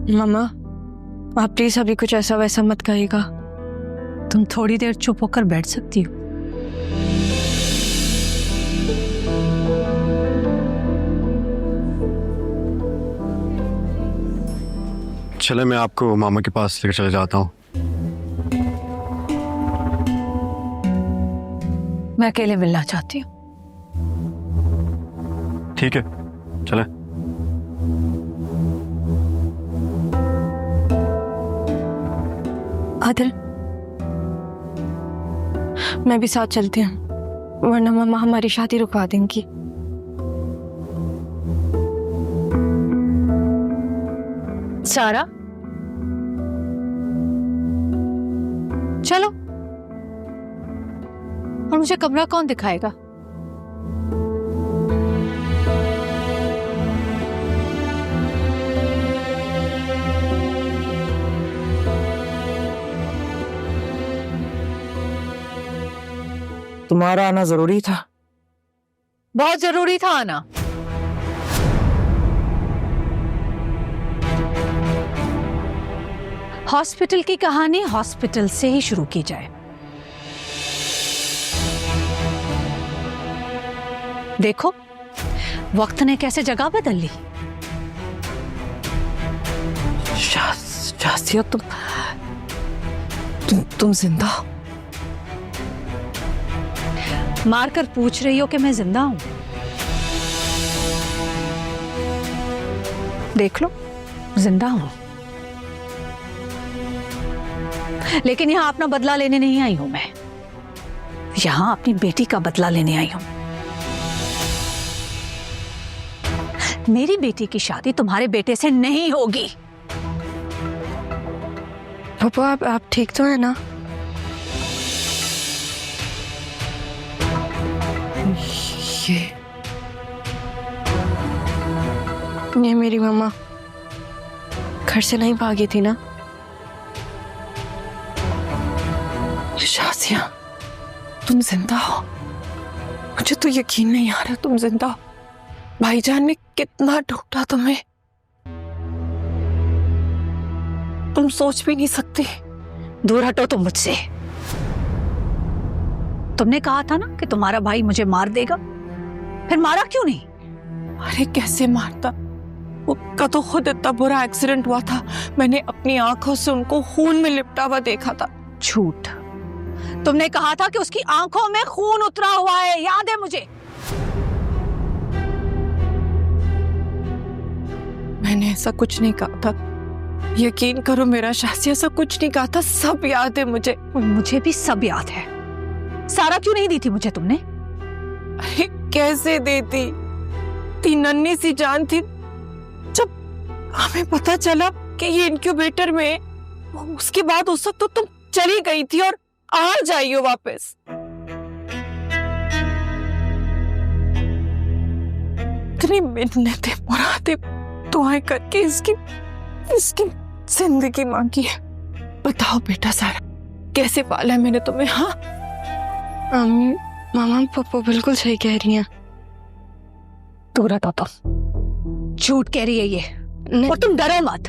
मामा, आप प्लीज अभी कुछ ऐसा वैसा मत कहिएगा। तुम थोड़ी देर चुप होकर बैठ सकती हो? चले, मैं आपको मामा के पास लेकर चले जाता हूँ। मैं अकेले मिलना चाहती हूँ। ठीक है, चले। आदिल, मैं भी साथ चलती हूँ, वरना मामा हमारी शादी रुकवा देंगी। सारा, चलो। और मुझे कमरा कौन दिखाएगा? तुम्हारा आना जरूरी था। बहुत जरूरी था आना। हॉस्पिटल की कहानी हॉस्पिटल से ही शुरू की जाए। देखो वक्त ने कैसे जगह बदल ली। शासिया, तुम जिंदा हो? मारकर पूछ रही हो कि मैं जिंदा हूं? देख लो, जिंदा हूं। लेकिन यहां अपना बदला लेने नहीं आई हूं मैं। यहां अपनी बेटी का बदला लेने आई हूं। मेरी बेटी की शादी तुम्हारे बेटे से नहीं होगी। पापा, आप ठीक तो है ना? ये मेरी मम्मा घर से नहीं भागी थी ना? शासिया, तुम जिंदा हो? मुझे तो यकीन नहीं आ रहा तुम जिंदा हो। भाईजान ने कितना ढूंढा तुम्हें, तुम सोच भी नहीं सकते। दूर हटो तुम मुझसे। तुमने कहा था ना कि तुम्हारा भाई मुझे मार देगा, फिर मारा क्यों नहीं? अरे कैसे मारता, उसका तो खुद इतना बुरा एक्सीडेंट हुआ था, मैंने अपनी आंखों से उनको खून में लिपटा हुआ देखा था। झूठ। तुमने कहा था कि उसकी आंखों में खून उतरा हुआ है, याद है मुझे। मैंने ऐसा कुछ नहीं कहा था, यकीन करो मेरा शासिया, ऐसा कुछ नहीं कहा था, सब याद है मुझे। मुझे भी सब याद है। सारा क्यों नहीं दी थी मुझे तुमने? अरे कैसे देती, इतनी नन्ही सी जान थी। जब हमें पता चला कि ये इनक्यूबेटर में है, उसके बाद उस वक्त तो तुम चली गई थी और आ जाइयो वापस। इतनी मिन्नतें मुरादें दुआएं करके इसकी जिंदगी मांगी है। बताओ बेटा सारा, कैसे पाला है मैंने तुम्हें? हाँ मामा, पापा बिल्कुल सही कह रही हैं। दूर हटो तुम। झूठ कह रही है ये। और तुम डरो मत,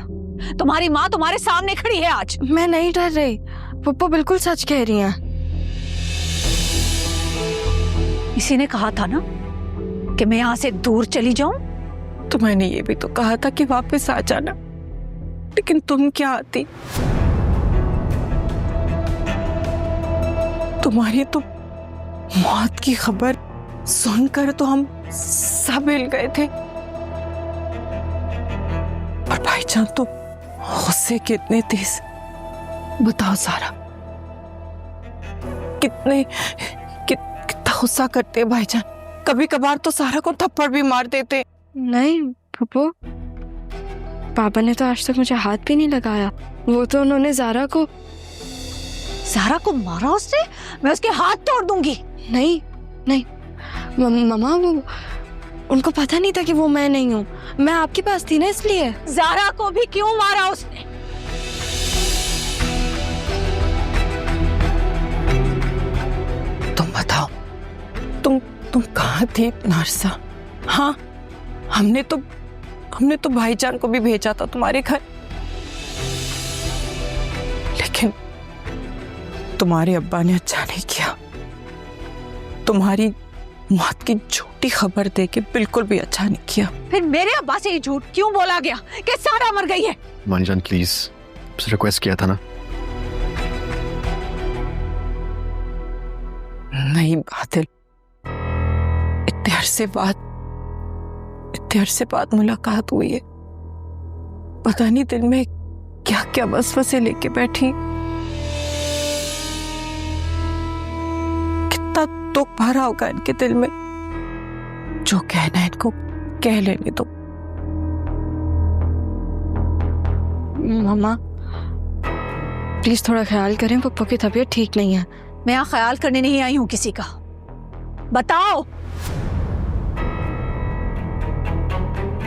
तुम्हारी माँ तुम्हारे सामने खड़ी है आज। मैं नहीं डर रही, पापा बिल्कुल सच कह रही हैं। इसी ने कहा था ना कि मैं यहाँ से दूर चली जाऊं। तो मैंने ये भी तो कहा था कि वापस आ जाना, लेकिन तुम क्या आती? तुम्हारी तो मौत की खबर सुनकर तो हम सब हिल गए थे, और भाईजान तो गुस्से कितने तेज। बताओ सारा, कितना गुस्सा करते भाईजान। कभी कभार तो सारा को थप्पड़ भी मार देते। नहीं पप्पू, पापा ने तो आज तक मुझे हाथ भी नहीं लगाया। वो तो उन्होंने ज़ारा को मारा उसने? मैं उसके हाथ तोड़ दूंगी। नहीं नहीं मम्मा, वो उनको पता नहीं था कि वो मैं नहीं हूँ। मैं आपके पास थी ना, इसलिए। ज़ारा को भी क्यों मारा उसने? तुम बताओ, तुम कहाँ थी नरसा? हाँ, हमने तो भाईजान को भी भेजा था तुम्हारे घर। तुम्हारे अब्बा ने अच्छा नहीं किया। तुम्हारी मौत की झूठी खबर दे के बिल्कुल भी अच्छा नहीं किया। फिर मेरे अब्बा से ये झूठ क्यों बोला गया कि सारा मर गई है? मानी जान प्लीज, बस रिक्वेस्ट किया था ना। नहीं बादल, इतने अरसे बाद मुलाकात हुई है। पता नहीं दिल में क्या क्या वसवसे लेके बैठी। कितना दुख भरा होगा इनके दिल में। जो कहना है इनको कह लेने दो। मम्मा प्लीज थोड़ा ख्याल करें, पप्पा की तबीयत ठीक नहीं है। मैं यहाँ ख्याल करने नहीं आई हूँ किसी का। बताओ।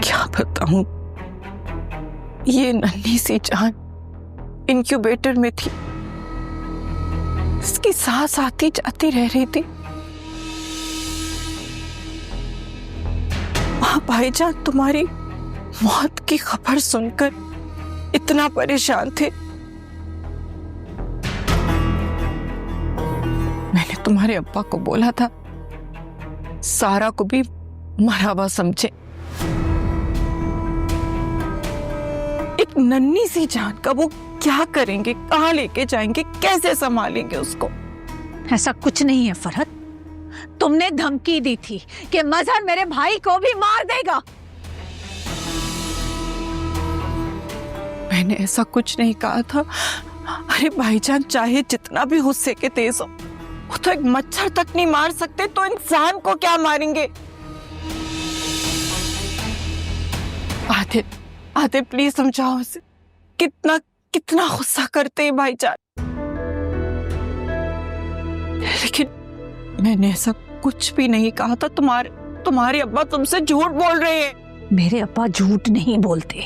क्या बताऊं, ये नन्ही सी जान इंक्यूबेटर में थी। इसकी सांस आती जाती रह रही थी। वहां भाईजान तुम्हारी मौत की खबर सुनकर इतना परेशान थे। मैंने तुम्हारे अब्बा को बोला था सारा को भी मरा हुआ समझे। एक नन्ही सी जान का वो क्या करेंगे, कहाँ लेके जाएंगे, कैसे संभालेंगे उसको? ऐसा कुछ नहीं है फरहत। तुमने धमकी दी थी कि मजहर मेरे भाई को भी मार देगा। मैंने ऐसा कुछ नहीं कहा था। अरे भाईजान चाहे जितना भी गुस्से के तेज हो, वो तो एक मच्छर तक नहीं मार सकते, तो इंसान को क्या मारेंगे? आदित्य प्लीज समझाओ उसे। कितना कितना गुस्सा करते हैं भाईजान। लेकिन मैंने ऐसा कुछ भी नहीं कहा था। तुम्हारे अब्बा तुमसे झूठ बोल रहे हैं। मेरे अब्बा झूठ नहीं बोलते।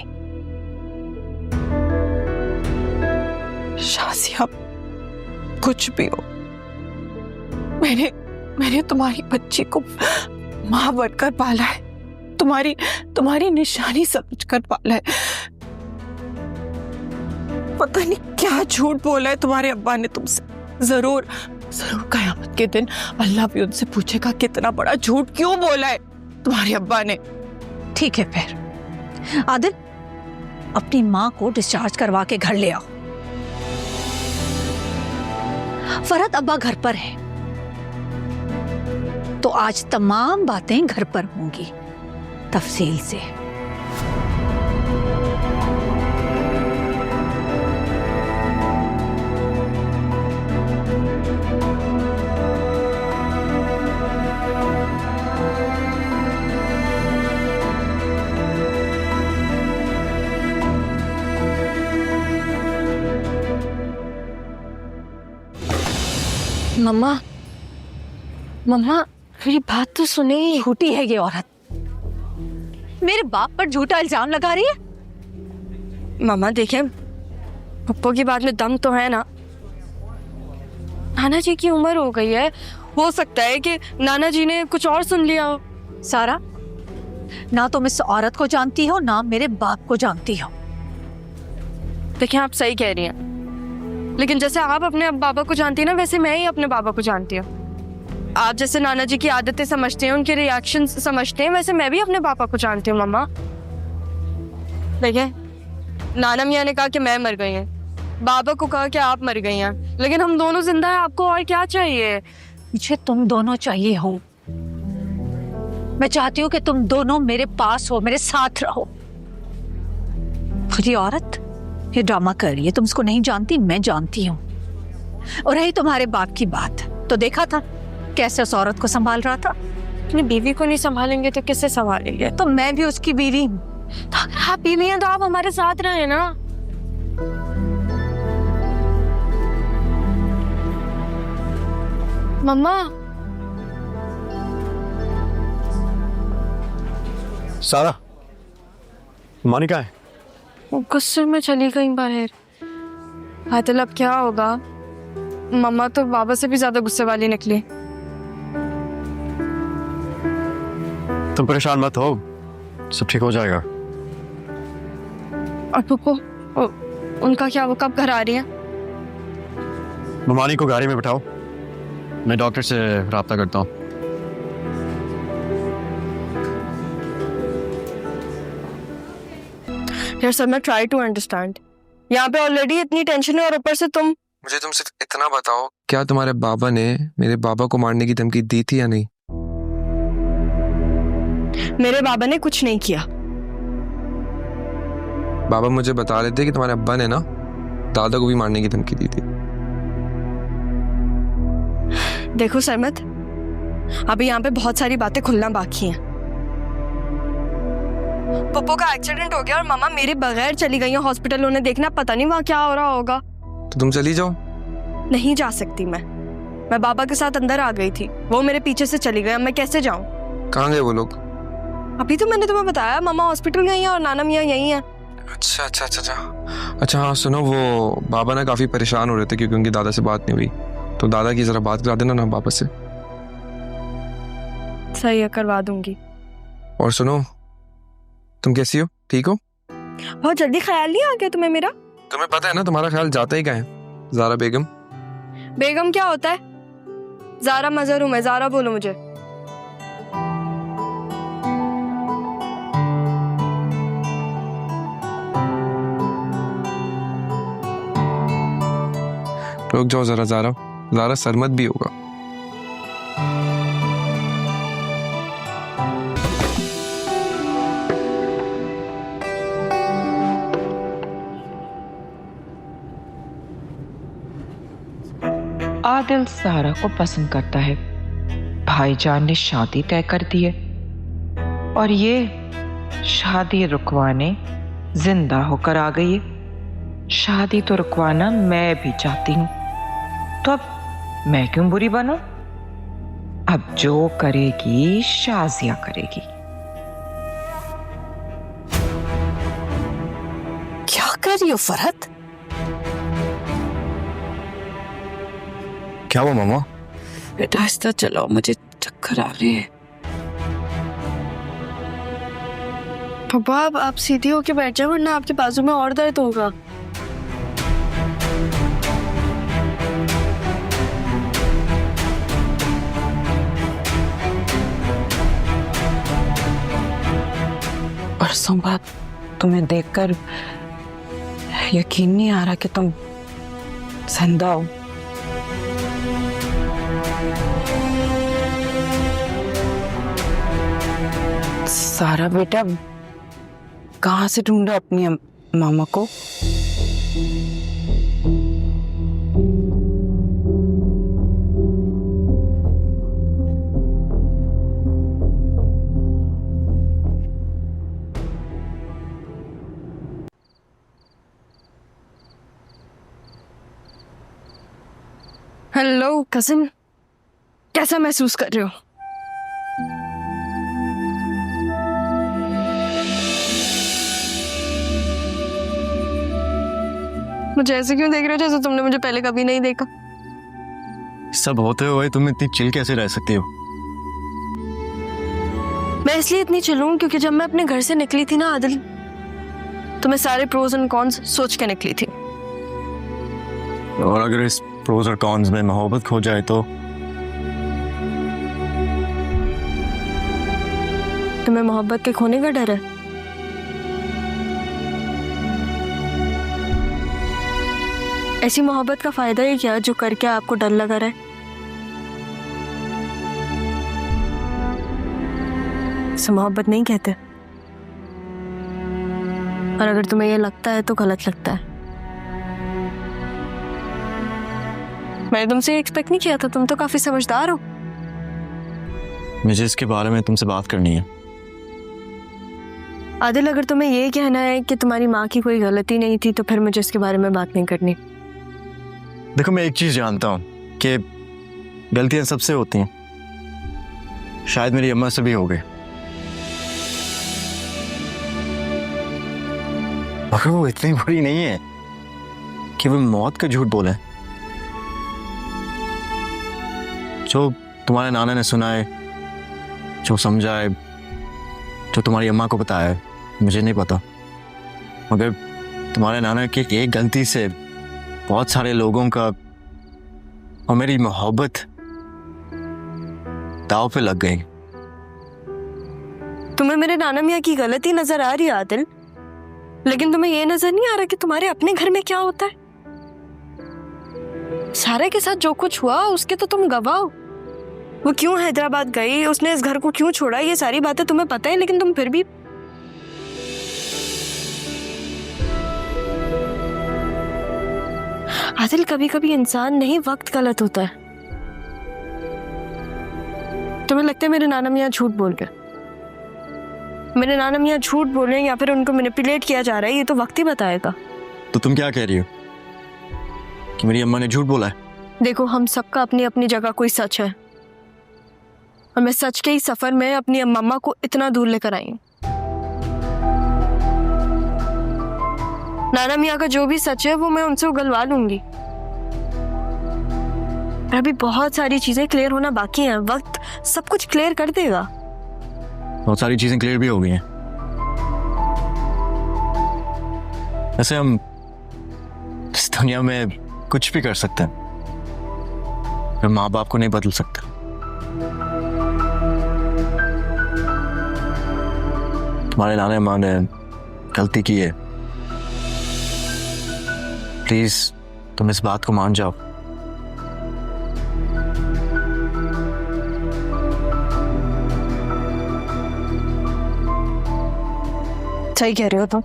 शाजिया कुछ भी हो, मैंने तुम्हारी बच्ची को मां बनकर पाला है। तुम्हारी निशानी समझकर पाला है। पता नहीं क्या झूठ बोला है तुम्हारे अब्बा ने तुमसे। जरूर कयामत के दिन अल्लाह भी उनसे पूछेगा कितना बड़ा झूठ क्यों बोला है तुम्हारे अब्बा ने। ठीक है फिर आदिल, अपनी माँ को डिस्चार्ज करवा के घर ले आओ। फरहत अब्बा घर पर है तो आज तमाम बातें घर पर होंगी तफसील से। मम्मा मेरी बात तो सुने। झूठी है ये औरत, मेरे बाप पर झूठा इल्जाम लगा रही है। मम्मा देखिए, पप्पू की बात में दम तो है ना। नाना जी की उम्र हो गई है, हो सकता है कि नाना जी ने कुछ और सुन लिया हो। सारा, ना तुम इस औरत को जानती हो ना मेरे बाप को जानती हो। देखिए आप सही कह रही हैं, लेकिन जैसे आप अपने बाबा को जानती हैं ना, वैसे मैं ही अपने बाबा को जानती हूँ। आप जैसे नाना जी की आदतें समझते हैं, उनके रिएक्शन समझते हैं, वैसे मैं भी अपने पापा को जानती हूँ। मम्मा देखिए, नाना मियाँ ने कहा कि मैं मर गई हैं, बाबा को कहा कि आप मर गई हैं, लेकिन हम दोनों जिंदा हैं। आपको और क्या चाहिए? मुझे तुम दोनों चाहिए हो। मैं चाहती हूँ कि तुम दोनों मेरे पास हो, मेरे साथ रहो। ये औरत ये ड्रामा कर रही है, तुम उसको नहीं जानती, मैं जानती हूँ। और रही तुम्हारे बाप की बात, तो देखा था कैसे उस औरत को संभाल रहा था। अपनी बीवी को नहीं संभालेंगे तो किससे संभालेंगे? तो मैं भी उसकी बीवी हूँ। तो अगर आप बीवी हैं तो आप हमारे साथ रहे ना। मम्मा सारा, मानी कहाँ है? गुस्से में चली गई बाहर। आदिल अब क्या होगा? मम्मा तो बाबा से भी ज्यादा गुस्से वाली निकली। तुम परेशान मत हो, सब ठीक हो जाएगा। और पुप्पो उनका क्या, वो कब घर आ रही है? ममानी को गाड़ी में बिठाओ, मैं डॉक्टर से राब्ता करता हूँ। यार सर मैं ट्राई टू अंडरस्टैंड, यहाँ पे ऑलरेडी इतनी टेंशन है और ऊपर से तुम। मुझे तुम सिर्फ इतना बताओ, क्या तुम्हारे बाबा ने मेरे बाबा को मारने की धमकी दी थी या नहीं? मेरे बाबा ने कुछ नहीं किया। बाबा मुझे बता रहे थे कि तुम्हारे अब्बा ने ना दादा को भी मारने की धमकी दी थी। देखो सरमत, अभी यहाँ पे बहुत सारी बातें खुलना बाकी हैं। पप्पू का एक्सीडेंट हो गया और मामा मेरे बगैर चली गई हैं हॉस्पिटल, उन्हें देखना, पता नहीं वहाँ क्या हो रहा होगा। तो तुम चली जाओ। नहीं जा सकती मैं बाबा के साथ अंदर आ गई थी, वो मेरे पीछे से चली गई, अब मैं कैसे जाऊँ? कहाँ गए वो लोग? अभी तो मैंने तुम्हें बताया, मामा हॉस्पिटल गई हैं और नाना मियाँ यही हैं। अच्छा अच्छा अच्छा अच्छा अच्छा, हाँ सुनो, वो बाबा ना काफी परेशान हो रहे थे क्योंकि उनकी दादा से बात नहीं हुई, तो दादा की जरा बात करा देना ना बाबा से। सही है, करवा दूंगी। और सुनो, तुम कैसी हो? ठीक हो? बहुत जल्दी ख्याल नहीं आ गया तुम्हें मेरा? तुम्हें पता है ना तुम्हारा ख्याल जाता ही कहाँ है? ज़ारा बेगम। बेगम क्या होता है? ज़ारा मजहर हूँ मैं, ज़ारा बोलो मुझे। रुक जाओ जरा ज़ारा, ज़ारा सरमत भी होगा। आदिल ज़ारा को पसंद करता है, भाईजान ने शादी तय कर दी है और ये शादी रुकवाने जिंदा होकर आ गई है। शादी तो रुकवाना मैं भी चाहती हूँ, तो अब मैं क्यों बुरी बनूं? अब जो करेगी शाजिया करेगी। क्या कर रही हो फरहत? क्या हुआ मामा? बेटा आहिस्ता चलाओ, मुझे चक्कर आ रहे हैं। पापा आप सीधी होके बैठ जाओ वरना आपके बाजू में और दर्द होगा। परसों बाद तुम्हें देखकर यकीन नहीं आ रहा कि तुम जिंदा हो। सारा बेटा कहाँ से ढूंढा अपनी मामा को? हेलो कजिन, कैसा महसूस कर रहे हो? मुझे ऐसे क्यों देख रहे हो जैसे तुमने मुझे पहले कभी नहीं देखा? सब होते हुए तुम इतनी चिल कैसे रह सकती हो? मैं इसलिए इतनी चिल हूं क्योंकि जब मैं अपने घर से निकली थी ना आदिल, तो मैं सारे प्रोज एंड कॉन्स सोच के निकली थी। और अगर इस प्रोज और कॉन्स में मोहब्बत खो जाए तो? तुम्हें मोहब्बत के खोने का डर है? ऐसी मोहब्बत का फायदा ही क्या जो करके आपको डर लगा रहे? इसे मोहब्बत नहीं कहते, और अगर तुम्हें यह लगता है तो गलत लगता है। मैंने तुमसे एक्सपेक्ट नहीं किया था, तुम तो काफी समझदार हो। मुझे इसके बारे में तुमसे बात करनी है। आदिल अगर तुम्हें ये कहना है कि तुम्हारी माँ की कोई गलती नहीं थी तो फिर मुझे इसके बारे में बात नहीं करनी। देखो मैं एक चीज जानता हूँ कि गलतियां सबसे होती हैं, शायद मेरी अम्मा से भी हो गई, मगर वो इतनी बुरी नहीं है कि वो मौत का झूठ बोले। जो तुम्हारे नाना ने सुना है, जो समझा है, जो तुम्हारी अम्मा को बताया है, मुझे नहीं पता, मगर तुम्हारे नाना की एक गलती से बहुत सारे लोगों का और मेरी मोहब्बत दाव पे लग गई। तुम्हें मेरे नाना मियाँ की गलती नजर आ रही है आदिल, लेकिन तुम्हें ये नजर नहीं आ रहा कि तुम्हारे अपने घर में क्या होता है। सारे के साथ जो कुछ हुआ उसके तो तुम गवाह हो। वो क्यों हैदराबाद गई, उसने इस घर को क्यों छोड़ा, ये सारी बातें तुम्हें पता है, लेकिन तुम फिर भी आदिल, कभी कभी इंसान नहीं, वक्त गलत होता है। तुम्हें लगता है मेरे नाना मियाँ झूठ बोल रहे, मेरे नाना मियाँ झूठ बोल रहे हैं या फिर उनको मैनिपुलेट किया जा रहा है, ये तो वक्त ही बताएगा। तो तुम क्या कह रही हो कि मेरी अम्मा ने झूठ बोला है? देखो, हम सबका अपनी अपनी जगह कोई सच है, और मैं सच के ही सफर में अपनी अम्मा को इतना दूर लेकर आई हूँ। नाना मियाँ का जो भी सच है वो मैं उनसे उगलवा लूंगी। पर अभी बहुत सारी चीजें क्लियर होना बाकी हैं, वक्त सब कुछ क्लियर कर देगा। बहुत सारी चीजें क्लियर भी हो गई हैं। ऐसे हम इस दुनिया में कुछ भी कर सकते हैं, पर माँ बाप को नहीं बदल सकते। तुम्हारे नाना माँ ने गलती की है, प्लीज तुम इस बात को मान जाओ। सही कह रहे हो तुम।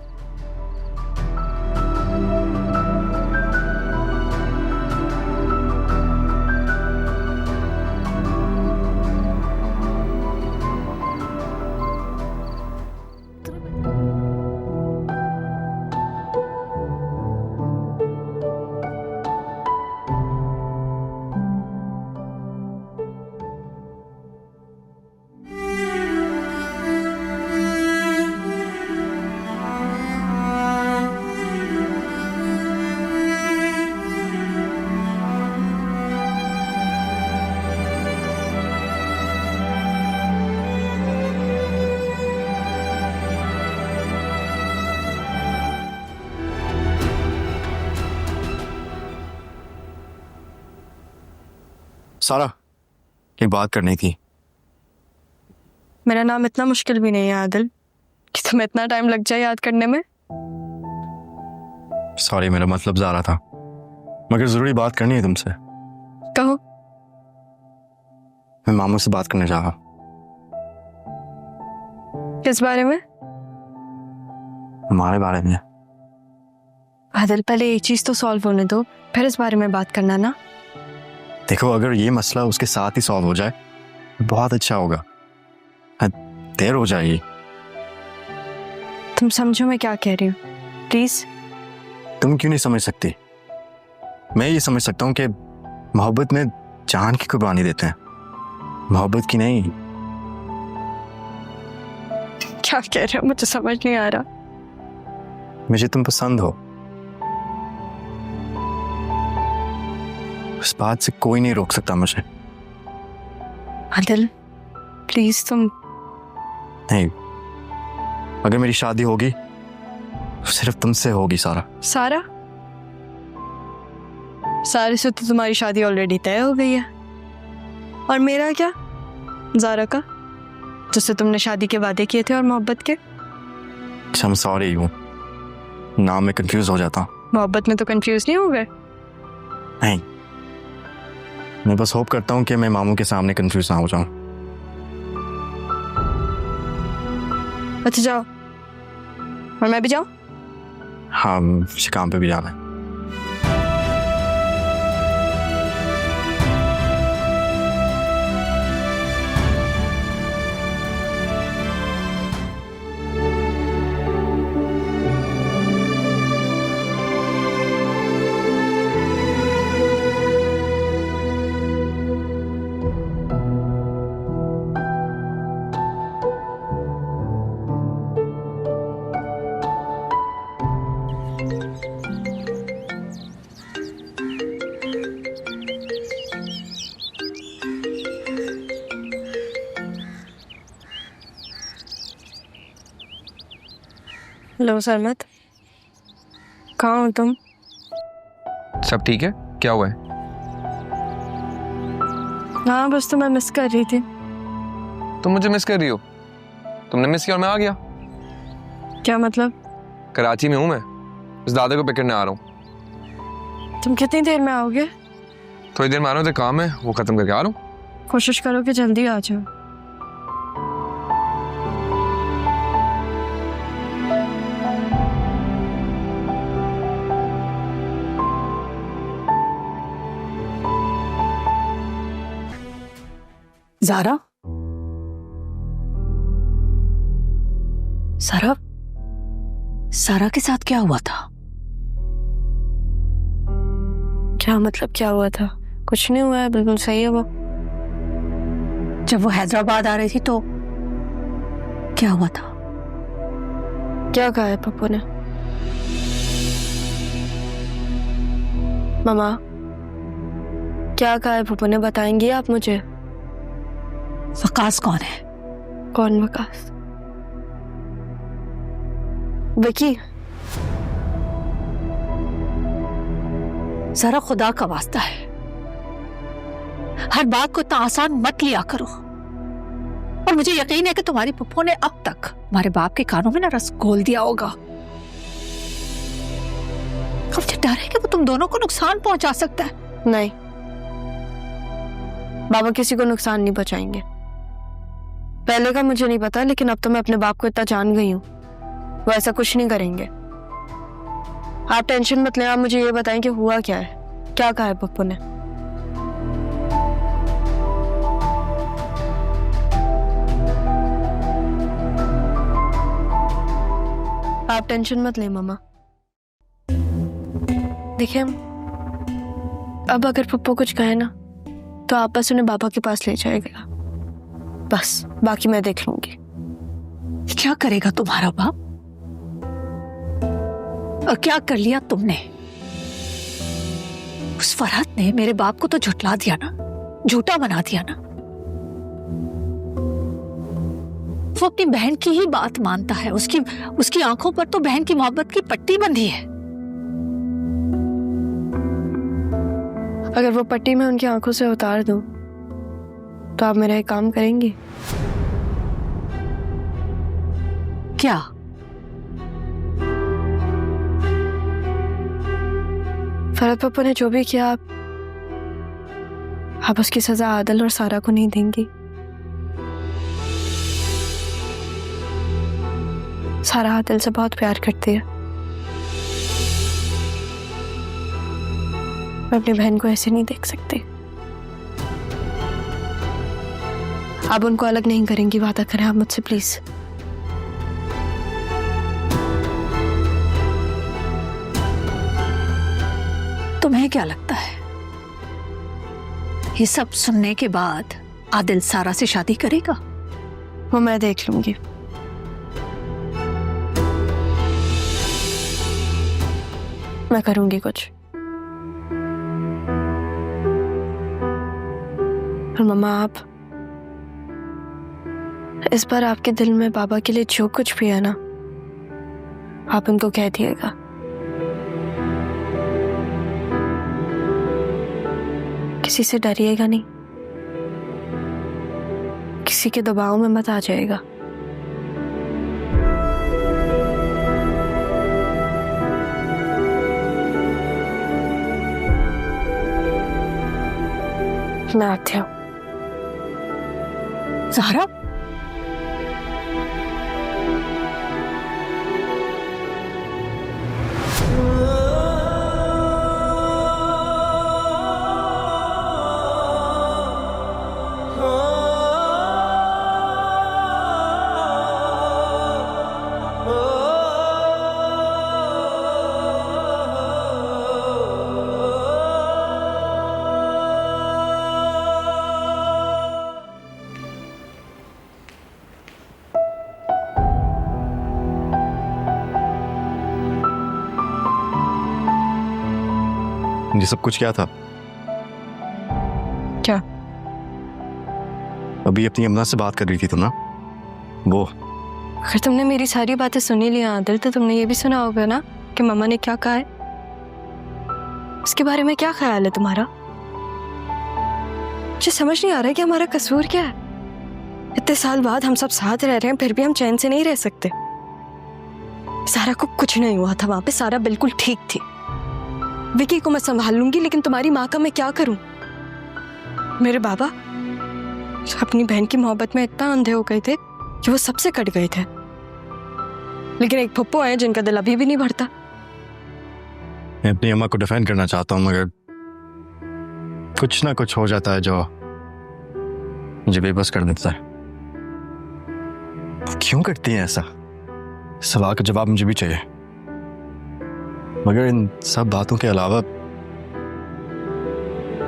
सारा, एक बात करनी थी। मेरा नाम इतना मुश्किल भी नहीं है आदिल कि तुम्हें इतना टाइम लग जाए याद करने में। सॉरी, मेरा मतलब ज़ारा था, मगर जरूरी बात करनी है तुमसे। कहो। मैं मामू से बात करने जा रहा हूँ। किस बारे में? हमारे बारे में। आदिल, पहले एक चीज तो सॉल्व होने दो, फिर इस बारे में बात करना ना। देखो, अगर ये मसला उसके साथ ही सॉल्व हो जाए तो बहुत अच्छा होगा। देर हो जाएगी। तुम समझो मैं क्या कह रही हूँ, प्लीज। तुम क्यों नहीं समझ सकती? मैं ये समझ सकता हूँ कि मोहब्बत में जान की कुर्बानी देते हैं, मोहब्बत की नहीं। क्या कह रहे हो, मुझे समझ नहीं आ रहा। मुझे तुम पसंद हो, इस बात से कोई नहीं रोक सकता मुझे। आदिल, प्लीज तुम। नहीं, अगर मेरी शादी होगी सिर्फ तुमसे होगी सारा। सारा? सारे से तो तुम्हारी शादी ऑलरेडी तय हो गई है। और मेरा क्या? ज़ारा का, जिससे तुमने शादी के वादे किए थे और मोहब्बत के। अच्छा, मैं सॉरी हूँ, नाम में कंफ्यूज हो जाता हूँ। मोहब्बत में तो कंफ्यूज नहीं हो गए? नहीं, मैं बस होप करता हूँ कि मैं मामू के सामने कंफ्यूज ना हो जाऊं। अच्छा जाओ, और मैं भी जाऊं? हाँ, मुझे काम पे भी जाना है। हेलो सरमत, कहाँ हो तुम? सब ठीक है? क्या हुआ है? हाँ बस तो मैं मिस कर रही थी। तुम मुझे मिस कर रही हो? तुमने मिस किया और मैं आ गया। क्या मतलब? कराची में हूँ मैं, इस दादा को पिक करने आ रहा हूँ। तुम कितनी देर में आओगे? थोड़ी देर में आ रहा हूँ, तो काम है वो खत्म करके आ रहा हूँ। कोशिश करो कि जल्दी आ जाओ। ज़ारा, सारा, सारा के साथ क्या हुआ था? क्या मतलब क्या हुआ था? कुछ नहीं हुआ है, बिल्कुल सही है वो। जब वो हैदराबाद आ रही थी तो क्या हुआ था? क्या कहा है पप्पू ने? मामा, क्या कहा है पप्पू ने? बताएंगी आप मुझे? वकास कौन है? कौन वकास? विकी। जरा खुदा का वास्ता है, हर बात को इतना आसान मत लिया करो। और मुझे यकीन है कि तुम्हारी पप्पू ने अब तक हमारे बाप के कानों में ना रस घोल दिया होगा। अब मुझे डर है कि वो तुम दोनों को नुकसान पहुंचा सकता है। नहीं, बाबा किसी को नुकसान नहीं पहुंचाएंगे। पहले का मुझे नहीं पता, लेकिन अब तो मैं अपने बाप को इतना जान गई हूं, वो ऐसा कुछ नहीं करेंगे। आप टेंशन मत लें, आप मुझे ये बताएं कि हुआ क्या है, क्या कहा है पप्पू ने? आप टेंशन मत लें मामा। देखिए, अब अगर पप्पू कुछ कहे ना तो आप बस उन्हें बाबा के पास ले जाएगा, बस बाकी मैं देख लूंगी। क्या करेगा तुम्हारा बाप? और क्या कर लिया तुमने? उस फरहत ने मेरे बाप को तो झुठला दिया ना, झूठा बना दिया ना। वो अपनी बहन की ही बात मानता है, उसकी आंखों पर तो बहन की मोहब्बत की पट्टी बंधी है। अगर वो पट्टी मैं उनकी आंखों से उतार दूं तो आप मेरा एक काम करेंगी? क्या? फरहत पप्पू ने जो भी किया, आप उसकी सजा आदिल और सारा को नहीं देंगी? सारा आदिल से बहुत प्यार करती है। मैं अपनी बहन को ऐसे नहीं देख सकती। आप उनको अलग नहीं करेंगी, वादा करें आप मुझसे प्लीज। तुम्हें क्या लगता है ये सब सुनने के बाद आदिल सारा से शादी करेगा? वो मैं देख लूंगी। मैं करूंगी कुछ। और मम्मा, आप इस बार आपके दिल में बाबा के लिए जो कुछ भी है ना, आप उनको कह दिएगा। किसी से डरिएगा नहीं, किसी के दबाव में मत आ जाएगा। मैं आती हूँ। ज़हरा, ये सब कुछ क्या था? क्या? अभी अपनी अम्मा से बात कर रही थी तुम ना, वो। अगर तुमने मेरी सारी बातें सुनी ली आदिल, तो तुमने ये भी सुना होगा ना कि मम्मा ने क्या कहा है। इसके बारे में क्या ख्याल है तुम्हारा? मुझे समझ नहीं आ रहा है कि हमारा कसूर क्या है। इतने साल बाद हम सब साथ रह रहे हैं, फिर भी हम चैन से नहीं रह सकते। सारा को कुछ नहीं हुआ था वहां पे, सारा बिल्कुल ठीक थी। विकी को मैं संभाल लूंगी, लेकिन तुम्हारी माँ का मैं क्या करूं? मेरे बाबा अपनी बहन की मोहब्बत में इतना अंधे हो गए थे कि वो सबसे कट गए थे। लेकिन एक पप्पू है जिनका दिल अभी भी नहीं भरता। मैं अपनी अम्मा को डिफेंड करना चाहता हूँ, मगर कुछ ना कुछ हो जाता है जो मुझे बेबस कर देता है। क्यों करती हैं ऐसा? सवाल का जवाब मुझे भी चाहिए। मगर इन सब बातों के अलावा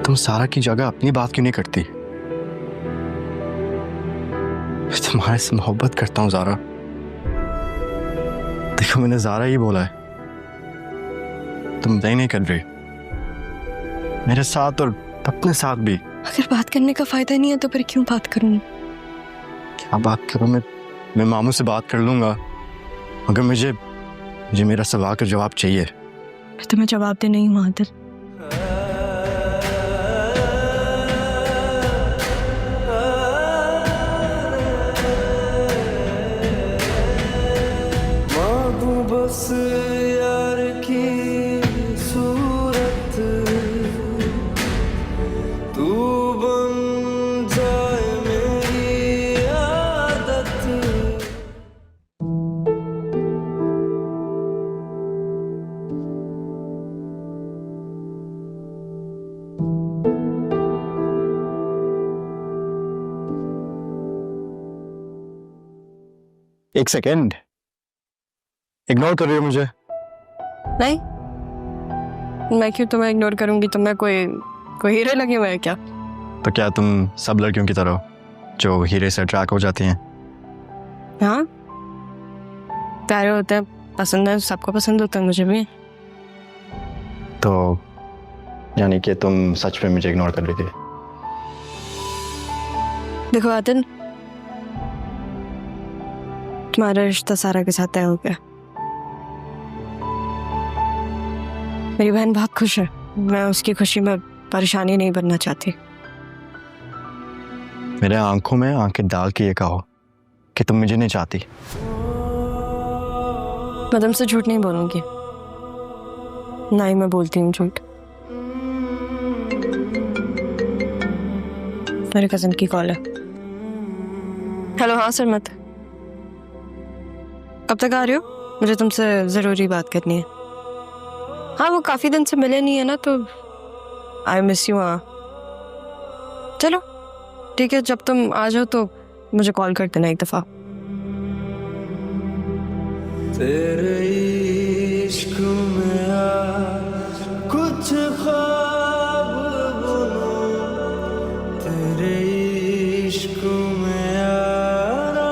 तुम सारा की जगह अपनी बात क्यों नहीं करती? मैं तुम्हारे से मोहब्बत करता हूं ज़ारा। देखो, मैंने ज़ारा ही बोला है, तुम नहीं कर रही मेरे साथ और अपने साथ भी। अगर बात करने का फायदा नहीं है तो फिर क्यों बात करूं? क्या बात करूं? मैं मामू से बात कर लूंगा, मगर मुझे मेरा सवाल का जवाब चाहिए। मैं तुम्हें जवाब दे नहीं हूं आदिल। बस यार की सूरत तू बन जाए मेरी आदत। एक सेकेंड, इग्नोर कर रही हो मुझे? नहीं, मैं क्यों तुम्हें इग्नोर करूंगी? तुम्हें कोई हीरे लगे हुए हैं क्या? तो क्या तुम सब लड़कियों की तरह हो जो हीरे से अट्रैक्ट हो जाती हैं? हाँ, प्यारे होते हैं, पसंद है, सबको पसंद होता है, मुझे भी। तो यानी कि तुम सच में मुझे इग्नोर कर रही थी? देखो आदिल, तुम्हारा रिश्ता सारा के साथ तय हो गया। मेरी बहन बहुत खुश है, मैं उसकी खुशी में परेशानी नहीं बनना चाहती। मेरे आंखों में आंखें डाल के ये कहो कि तुम मुझे नहीं चाहती। मैं तुमसे झूठ नहीं बोलूंगी, ना ही मैं बोलती हूँ झूठ। मेरे कजन की कॉल है। हेलो, हाँ सरमत, कब तक आ रहे हो? मुझे तुमसे ज़रूरी बात करनी है। हाँ, वो काफ़ी दिन से मिले नहीं है ना, तो आई मिस यू। हाँ चलो ठीक है, जब तुम आ जाओ तो मुझे कॉल कर देना एक दफ़ा। तेरे इश्क में आज कुछ ख्वाब बुनो, तेरे इश्क में आना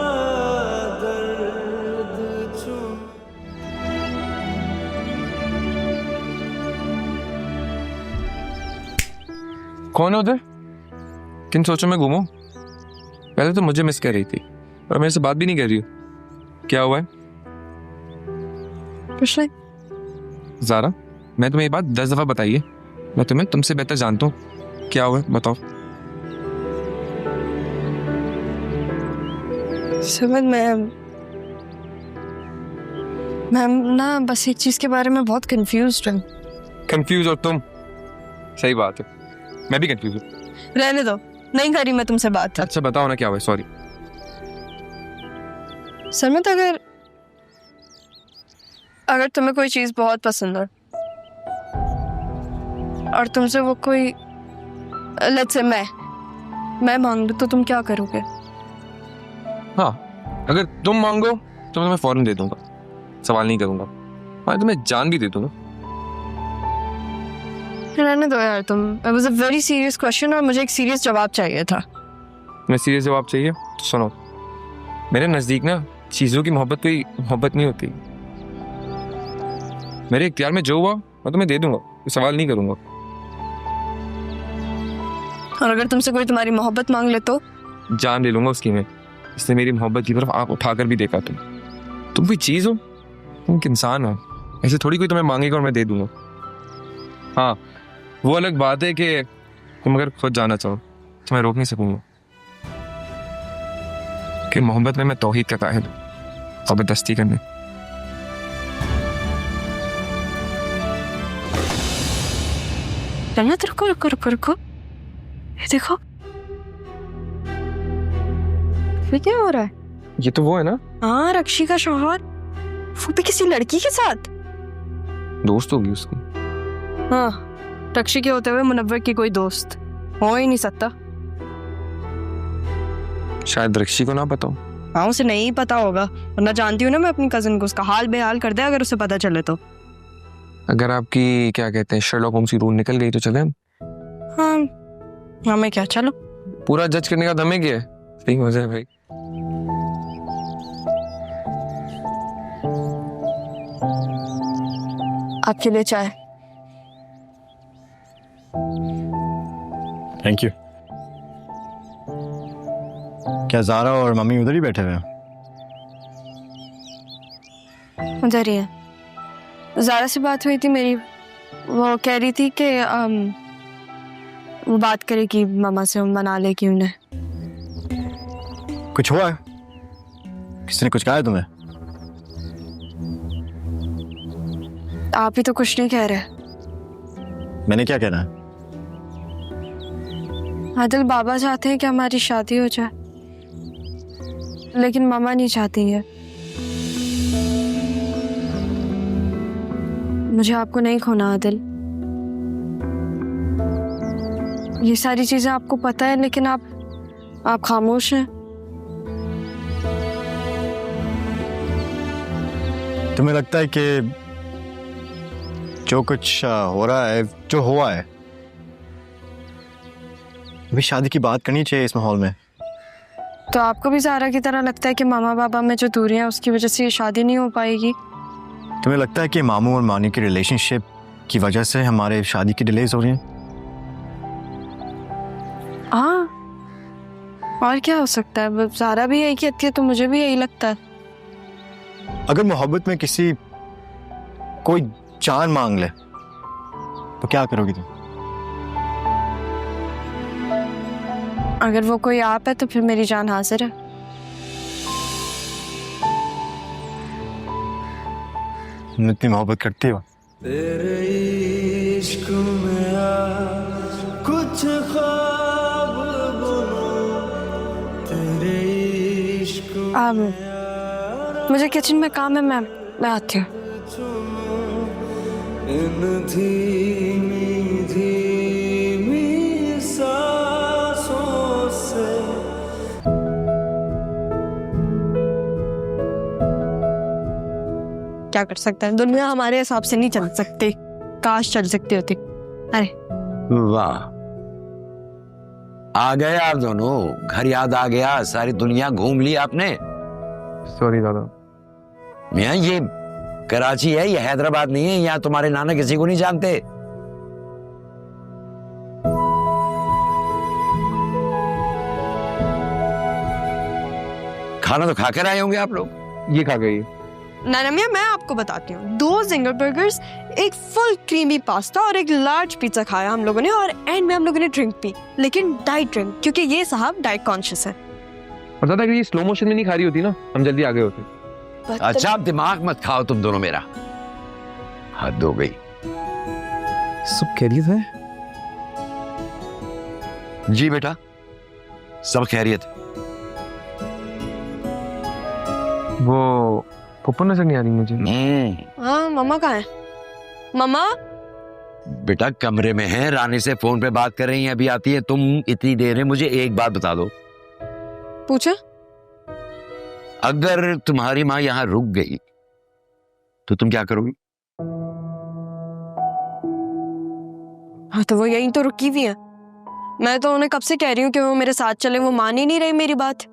दर्द चुन। कौन है उधर? किन सोचों में घूमो? पहले तो मुझे मिस कर रही थी और मेरे से बात भी नहीं कर रही हो। क्या हुआ है? कुछ नहीं। ज़ारा, मैं तुम्हें ये बात 10 दफ़ा बताई है, मैं तुम्हें तुमसे बेहतर जानता हूँ। क्या हुआ है बताओ। समझ, मैं ना बस एक चीज़ के बारे में बहुत कंफ्यूज्ड हूँ। कंफ्यूज और तुम? सही बात है, मैं भी कंफ्यूज हूँ। रहने दो, नहीं करी मैं तुमसे बात। अच्छा बताओ ना, क्या हुआ है? सॉरी। सरमत, अगर तुम्हें कोई चीज़ बहुत पसंद है और तुमसे वो कोई, लेट्स से मैं मांग लूं, तो तुम क्या करोगे? हाँ, अगर तुम मांगो तो मैं तुम्हें फौरन दे दूंगा, सवाल नहीं करूंगा। मैं तुम्हें जान भी दे दूंगा। रहने दो यार तुम। It was a very serious question और मुझे एक सीरियस जवाब चाहिए था। तुम्हें सीरियस जवाब चाहिए तो सुनो, मेरे नज़दीक ना चीज़ों की मोहब्बत कोई मोहब्बत नहीं होती। मेरे इख्तियार में जो हुआ मैं तुम्हें दे दूंगा, सवाल नहीं करूंगा। और अगर तुमसे कोई तुम्हारी मोहब्बत मांग ले तो? जान ले लूंगा उसकी मैं। इसने मेरी मोहब्बत की तरफ आंख उठाकर भी देखा। तुम कोई चीज़ हो, तुम एक इंसान हो, ऐसे थोड़ी कोई तुम्हें मांगेगा और मैं दे दूंगा। हाँ, वो अलग बात है कि तुम अगर खुद जाना चाहो तो मैं रोक नहीं सकूंगा कि मोहब्बत में मैं तौहीद का काहिल हूं, ज़बरदस्ती करने। जन्नत रुको रुको रुको रुको, ये देखो ये क्या हो रहा है? ये तो वो है ना, हाँ रक्षी का शौहर, वो भी किसी लड़की के साथ। दोस्त होगी उसकी। हाँ, रक्षी के होते हुए मुनव्वर की कोई दोस्त हो ही नहीं सकता। शायद रक्षी को ना पता हो। हाँ उसे नहीं पता होगा, वरना जानती हूँ ना मैं अपनी कजन को, उसका हाल बेहाल कर दे अगर उसे पता चले तो। अगर आपकी क्या कहते हैं शर्लॉक होम्स की रूह निकल गई तो चले हम। हाँ हमें क्या, चलो। पूरा जज करने का दम है क्या? सही मजा है भाई। आपके लिए चाय। Thank you. क्या ज़ारा और मम्मी उधर ही बैठे हुए हैं? उधर ही है। ज़ारा से बात हुई थी मेरी, वो कह रही थी कि वो बात करेगी मामा से, मना लेगी उन्हें। कुछ हुआ है? किसी ने कुछ कहा है तुम्हें? आप ही तो कुछ नहीं कह रहे। मैंने क्या कहना है? आदिल बाबा चाहते हैं कि हमारी शादी हो जाए, लेकिन मामा नहीं चाहती है। मुझे आपको नहीं खोना आदिल, ये सारी चीजें आपको पता है, लेकिन आप खामोश हैं। तुम्हें लगता है कि जो कुछ हो रहा है, जो हुआ है, अभी शादी की बात करनी चाहिए इस माहौल में? तो आपको भी ज़ारा की तरह लगता है कि मामा बाबा में जो दूरियां, उसकी वजह से ये शादी नहीं हो पाएगी? तुम्हें लगता है कि मामू और मानी की रिलेशनशिप की वजह से हमारे शादी की डिलेज हो रही है? हाँ, और क्या हो सकता है? ज़ारा भी यही कहती है तो मुझे भी यही लगता है। अगर मोहब्बत में किसी कोई जान मांग ले तो क्या करोगी तुम? अगर वो कोई आप है तो फिर मेरी जान हाजिर है। तुम इतनी मोहब्बत करती हो? तेरे इश्क में आज कुछ ख्वाब बुनूं, तेरे इश्क मुझे किचन में काम है, मैं आती हूँ। इन धीमी धीमी सांसों से क्या कर सकते हैं, दुनिया हमारे हिसाब से नहीं चल सकती, काश चल सकती होती। अरे वाह, आ गए आप दोनों, घर याद आ गया, सारी दुनिया घूम ली आपने। सॉरी दादा। मियां ये कराची है, ये हैदराबाद नहीं है, यहाँ तुम्हारे नाना किसी को नहीं जानते। खाना तो खाकर आए होंगे आप लोग। ये खा गई। नाना मियाँ मैं आपको बताती हूँ, 2 जिंगर बर्गर्स, एक फुल क्रीमी पास्ता और एक लार्ज पिज्जा खाया हम लोगों ने, और एंड में हम लोगों ने ड्रिंक पी, लेकिन डाइट ड्रिंक, क्योंकि ये साहब डाइट कॉन्शियस है। और दादा अगर ये स्लो मोशन में नहीं खा रही होती ना, हम जल्दी आ गए होते। अच्छा आप दिमाग मत खाओ तुम दोनों मेरा, हद हो गई। सब खैरियत है? जी बेटा सब खैरियत। वो पप्पू नजर नहीं आ रही मुझे। हाँ मम्मा कहाँ है? मम्मा बेटा कमरे में है, रानी से फोन पे बात कर रही हैं, अभी आती है। तुम इतनी देर में मुझे एक बात बता दो, पूछे? अगर तुम्हारी माँ यहाँ रुक गई तो तुम क्या करोगी? हाँ तो वो यहीं तो रुकी हुई है, मैं तो उन्हें कब से कह रही हूँ कि वो मेरे साथ चले, वो मान ही नहीं रही मेरी बात।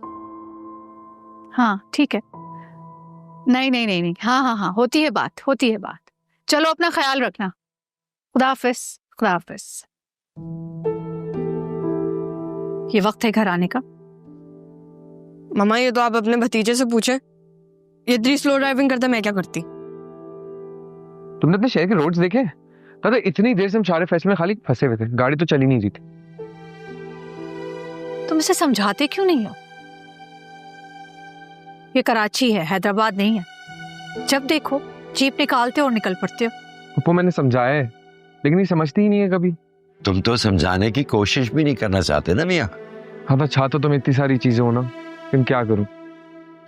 हाँ ठीक है, नहीं नहीं नहीं नहीं, हाँ हाँ हाँ, होती है बात, होती है बात। चलो अपना ख्याल रखना। खुदा हाफिज, खुदा हाफिज। ये वक्त है घर आने का। मम्मा ये तो आप अपने भतीजे से पूछे, ये इतनी स्लो ड्राइविंग करता मैं क्या करती? तुमने अपने शहर के रोड्स देखे? दादा इतनी देर से हम सारे फैसले में खाली फंसे हुए थे, गाड़ी तो चली नहीं रही थी। तुम इसे समझाते क्यों नहीं हो? ये कराची है, हैदराबाद नहीं है। जब देखो जीप निकालते हो और निकल पड़ते हो। पप्पू मैंने समझाया है लेकिन ये समझती ही नहीं है कभी। तुम तो समझाने की कोशिश भी नहीं करना चाहते ना मियाँ। हाँ तो चाहता तो मैं इतनी सारी चीजें हो ना, लेकिन क्या करूं।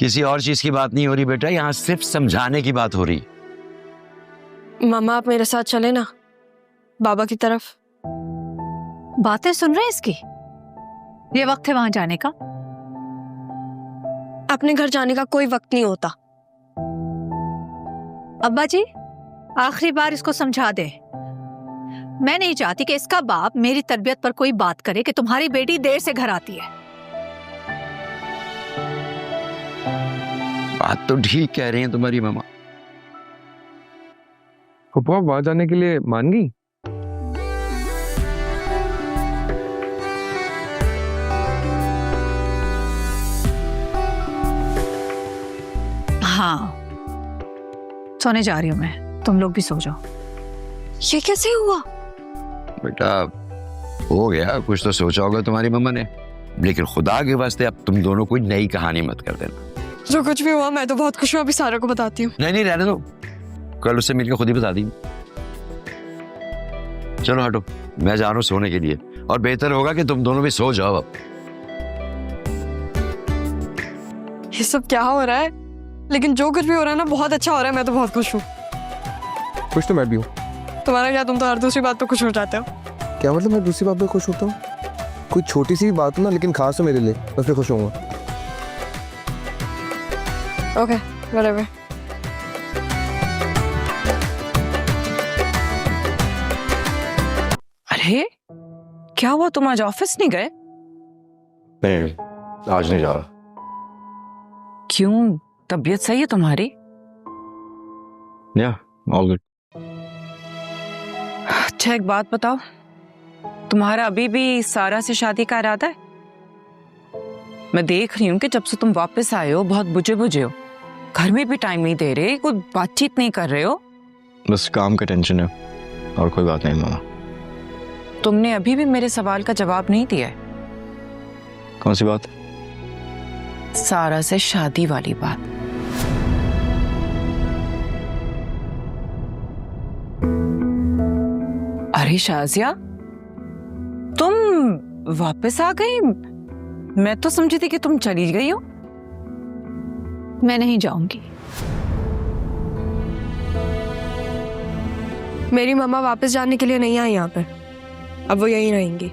किसी और चीज की बात नहीं हो रही बेटा, यहाँ सिर्फ समझाने की बात हो रही। मामा आप मेरे साथ चले ना बाबा की तरफ। बातें सुन रहे हैं इसकी? ये वक्त है वहां जाने का? अपने घर जाने का कोई वक्त नहीं होता। अब्बा जी आखिरी बार इसको समझा दे। मैं नहीं चाहती कि इसका बाप मेरी तरबियत पर कोई बात करे कि तुम्हारी बेटी देर से घर आती है। बात तो ठीक कह रही हैं तुम्हारी मामा। पप्पू आप वहां जाने के लिए मान गई? हाँ सोने जा रही हूं मैं, तुम लोग भी सो जाओ। ये कैसे हुआ? बेटा हो गया, कुछ तो सोचा होगा तुम्हारी मम्मा ने, लेकिन खुदा के वास्ते अब तुम दोनों कोई नई कहानी मत कर देना। जो कुछ भी हुआ मैं तो बहुत खुश हूँ, अभी सारा को बताती हूँ। नहीं नहीं रहने दो, कल उससे मिलकर खुद ही बता दी। चलो हटो, मैं जा रहा हूँ सोने के लिए, और बेहतर होगा कि तुम दोनों भी सो जाओ अब। ये सब क्या हो रहा है? लेकिन जो कुछ भी हो रहा है ना बहुत अच्छा हो रहा है, मैं तो बहुत खुश हूँ। खुश तो मैं भी हूँ। तुम्हारा क्या, तुम तो हर दूसरी बात तो खुश हो जाते हो। क्या मतलब मैं दूसरी बात पे खुश होता हूँ? कोई छोटी सी बात हो ना लेकिन खास हो मेरे लिए, मैं उस पर खुश होऊंगा। Okay whatever. अरे क्या हुआ, तुम आज ऑफिस नहीं गए? नहीं आज नहीं जा रहा। क्यों, तबीयत सही है तुम्हारी? या ऑल गुड। अच्छा एक बात बताओ, तुम्हारा अभी भी सारा से शादी का इरादा है? मैं देख रही हूँ कि जब से तुम वापस आए हो बहुत बुझे बुझे हो, घर में भी टाइम नहीं दे रहे, कुछ बातचीत नहीं कर रहे हो। बस काम का टेंशन है और कोई बात नहीं मामा। तुमने अभी भी मेरे सवाल का जवाब नहीं दिया है। कौन सी बात? सारा से शादी वाली बात। अरे शाजिया तुम वापस आ गई? मैं तो समझी थी कि तुम चली गई हो। मैं नहीं जाऊंगी। मेरी मम्मा वापस जाने के लिए नहीं आई यहाँ पे, अब वो यहीं रहेंगी।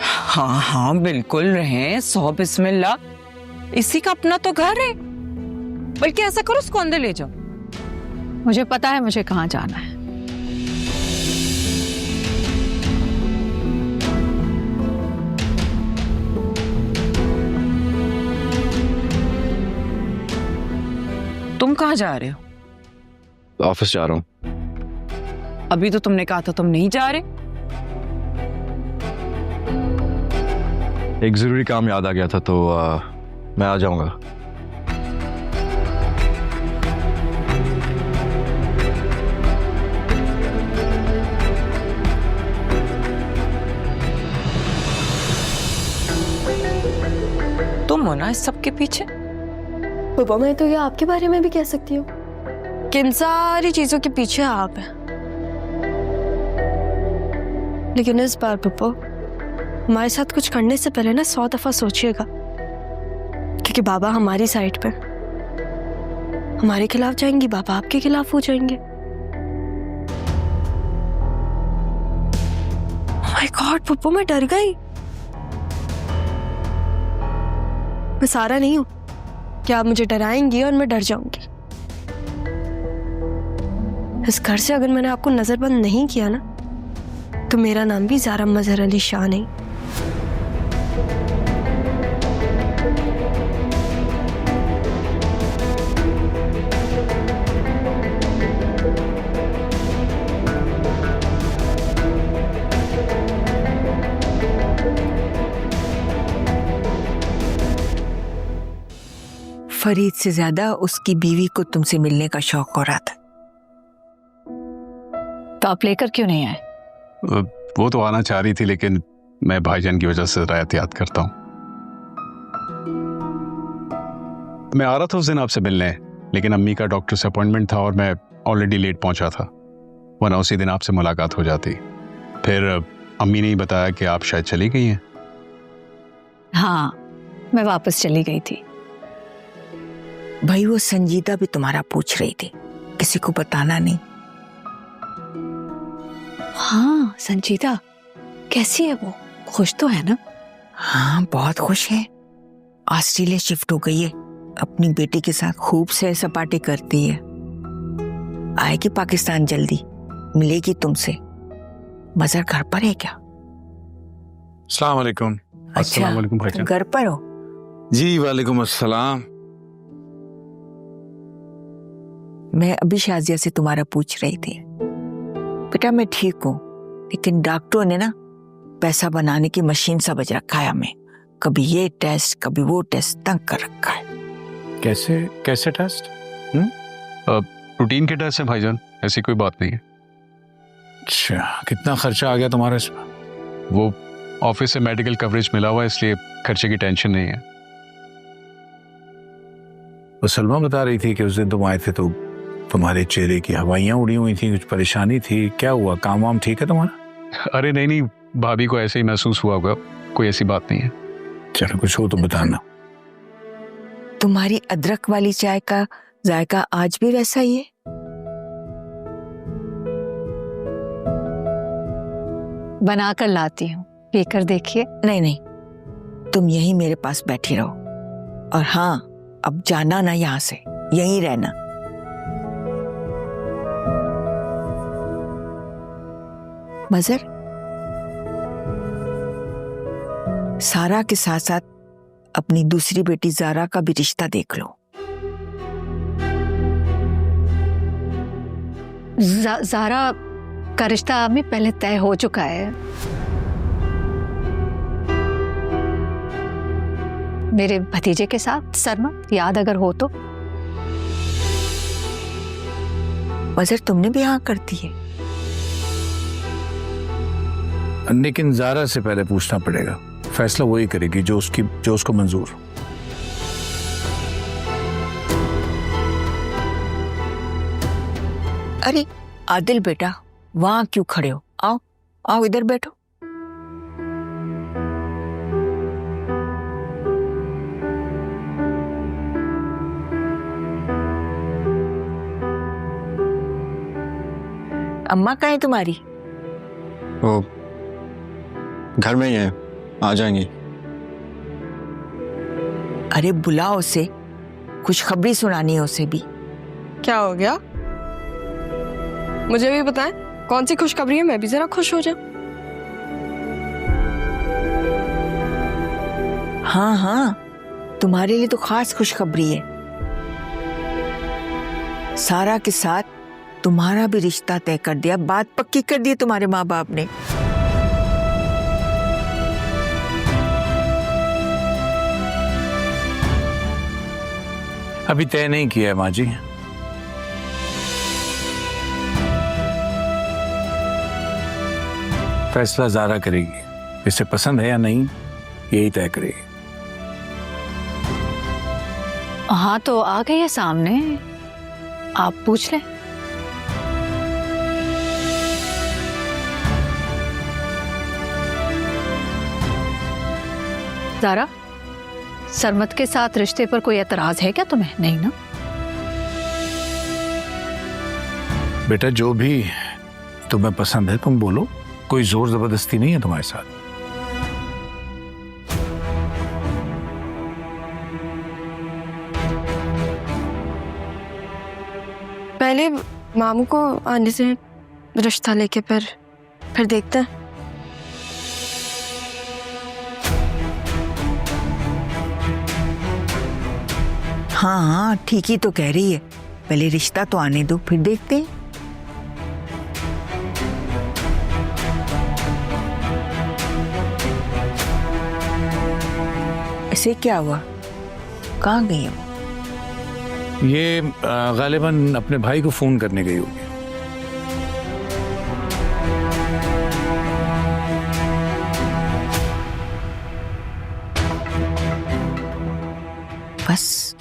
हाँ हाँ बिल्कुल रहें, 100 बिस्मिल्लाह, इसी का अपना तो घर है। बल्कि ऐसा करो उसको अंदर ले जाओ। मुझे पता है मुझे कहाँ जाना है। तुम कहाँ जा रहे हो? ऑफिस जा रहा हूँ। अभी तो तुमने कहा था तुम नहीं जा रहे। एक जरूरी काम याद आ गया था तो मैं आ जाऊंगा। तुम हो ना इस सब के पीछे? पापा मैं तो ये आपके बारे में भी कह सकती हूँ कि इन सारी चीजों के पीछे आप हैं। लेकिन इस बार पापा हमारे साथ कुछ करने से पहले ना 100 दफा सोचिएगा, क्योंकि बाबा हमारी साइड पे, हमारे खिलाफ जाएंगी, बाबा आपके खिलाफ हो जाएंगे। माय गॉड पप्पू मैं डर गई। मैं सारा नहीं हूं कि आप मुझे डराएंगी और मैं डर जाऊंगी। इस घर से अगर मैंने आपको नजरबंद नहीं किया ना तो मेरा नाम भी ज़ारा मजहर अली शाह नहीं। फरीद से ज्यादा उसकी बीवी को तुमसे मिलने का शौक हो रहा था। तो आप लेकर क्यों नहीं आए? वो तो आना चाह रही थी लेकिन मैं भाईजान की वजह से ज़रा एहतियात करता हूँ। मैं आ रहा था उस दिन आपसे मिलने, लेकिन अम्मी का डॉक्टर से अपॉइंटमेंट था और मैं ऑलरेडी लेट पहुंचा था, वरना उसी दिन आपसे मुलाकात हो जाती। फिर अम्मी ने ही बताया कि आप शायद चली गई हैं। हाँ, मैं वापस चली गई थी। भाई वो संजीदा भी तुम्हारा पूछ रही थी, किसी को बताना नहीं। हाँ, संजीदा कैसी है वो? खुश तो है ना? हाँ, बहुत खुश है। ऑस्ट्रेलिया शिफ्ट हो गई है, अपनी बेटी के साथ खूब सैर सपाटे करती है। आएगी पाकिस्तान जल्दी, मिलेगी तुमसे। मजहर घर पर है क्या? अस्सलाम वालेकुम। अस्सलाम वालेकुम भाईजान। घर पर हो? जी वालेकुम अस्सलाम। मैं अभी शाजिया से तुम्हारा पूछ रही थी। बेटा मैं ठीक हूँ, लेकिन डॉक्टरों ने ना पैसा बनाने की मशीन समझ रखा है हमें। कभी ये टेस्ट कभी वो टेस्ट, तंग कर रखा है। कैसे टेस्ट? रूटीन के टेस्ट है भाईजान, ऐसी कोई बात नहीं है। अच्छा, कितना खर्चा आ गया तुम्हारा इसमें? वो ऑफिस से मेडिकल कवरेज मिला हुआ है, इसलिए खर्चे की टेंशन नहीं है। वो सलमा बता रही थी कि उस दिन तुम आए थे तो तुम्हारे चेहरे की हवाइयाँ उड़ी हुई थी, कुछ परेशानी थी। क्या हुआ, काम वाम ठीक है तुम्हारा? अरे नहीं, भाभी को ऐसे ही महसूस हुआ होगा, कोई ऐसी बात नहीं है। चलो कुछ हो तो बताना। तुम्हारी अदरक वाली चाय का जायका आज भी वैसा ही है? बनाकर लाती हूँ, पीकर देखिए। नहीं नहीं, तुम यहीं मेरे पास बैठी रहो। और हाँ, अब जाना ना यहाँ से, यहीं रहना। मजर, सारा के साथ साथ अपनी दूसरी बेटी जारा का भी रिश्ता देख लो। जारा का रिश्ता अम्मी पहले तय हो चुका है। मेरे भतीजे के साथ, सरमत, याद अगर हो तो। मजर, तुमने भी हाँ कर दी है? लेकिन जारा से पहले पूछना पड़ेगा, फैसला वही करेगी जो उसको मंजूर। अरे आदिल बेटा, वहां क्यों खड़े हो? आओ आओ, इधर बैठो। अम्मा कहाँ है तुम्हारी? वो घर में ही है, आ जाएंगी। अरे बुलाओ उसे, कुछ खबरी सुनानी है उसे भी। क्या हो गया? मुझे भी बताएं, कौन सी खुशखबरी है, मैं भी जरा खुश हो जाऊं। हाँ हाँ, तुम्हारे लिए तो खास खुशखबरी है। सारा के साथ तुम्हारा भी रिश्ता तय कर दिया, बात पक्की कर दी तुम्हारे माँ बाप ने। अभी तय नहीं किया है माँ जी। फैसला जारा करेगी, इसे पसंद है या नहीं यही तय करेगी। हाँ तो आ गई है सामने, आप पूछ लें। जारा, सरमत के साथ रिश्ते पर कोई एतराज है क्या तुम्हें? नहीं ना? बेटा जो भी तुम्हें पसंद है तुम बोलो, कोई जोर जबरदस्ती नहीं है तुम्हारे साथ। पहले मामू को आने से रिश्ता लेके फिर देखते हैं। हाँ हाँ, ठीक ही तो कह रही है, पहले रिश्ता तो आने दो, फिर देखते हैं। ऐसे क्या हुआ, कहाँ गई हो? ये गालिबन अपने भाई को फोन करने गई होगी। बस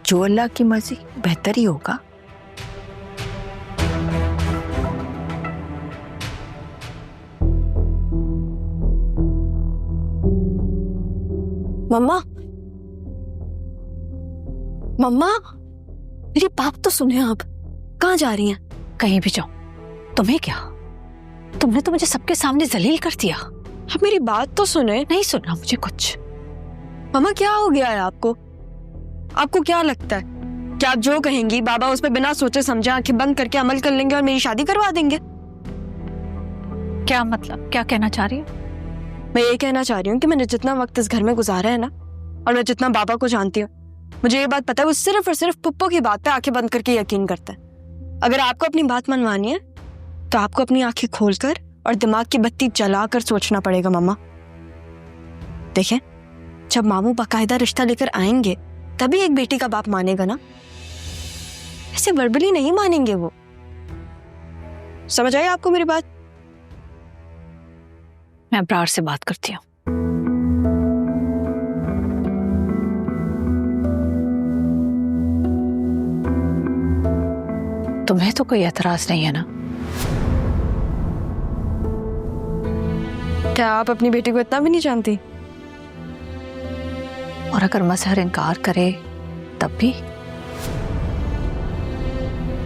जो अल्लाह की मर्जी, बेहतर ही होगा। मम्मा, मम्मा, मेरी बात तो सुने आप। कहाँ जा रही हैं? कहीं भी जाओ, तुम्हें क्या? तुमने तो मुझे सबके सामने जलील कर दिया। आप मेरी बात तो सुने। नहीं सुनना मुझे कुछ। मम्मा क्या हो गया है आपको? आपको क्या लगता है कि आप जो कहेंगी बाबा उस पर बिना सोचे समझे आंखें बंद करके अमल कर लेंगे और मेरी शादी करवा देंगे? क्या मतलब, क्या कहना चाह रही हो? मैं ये कहना चाह रही हूँ कि मैंने जितना वक्त इस घर में गुजारा है ना, और मैं जितना बाबा को जानती हूँ, मुझे ये बात पता है वो सिर्फ और सिर्फ पुप्पो की बात पे आंखें बंद करके यकीन करता है। अगर आपको अपनी बात मनवानी है तो आपको अपनी आंखें खोलकर और दिमाग की बत्ती जलाकर सोचना पड़ेगा मम्मा। देखें, जब मामू बाकायदा रिश्ता लेकर आएंगे तभी एक बेटी का बाप मानेगा ना, ऐसे वर्बली नहीं मानेंगे वो। समझ आई आपको मेरी बात? मैं अब्रार से बात करती हूँ। तुम्हें तो कोई एतराज नहीं है ना? क्या आप अपनी बेटी को इतना भी नहीं जानती? और अगर मजहर इनकार करे तब भी?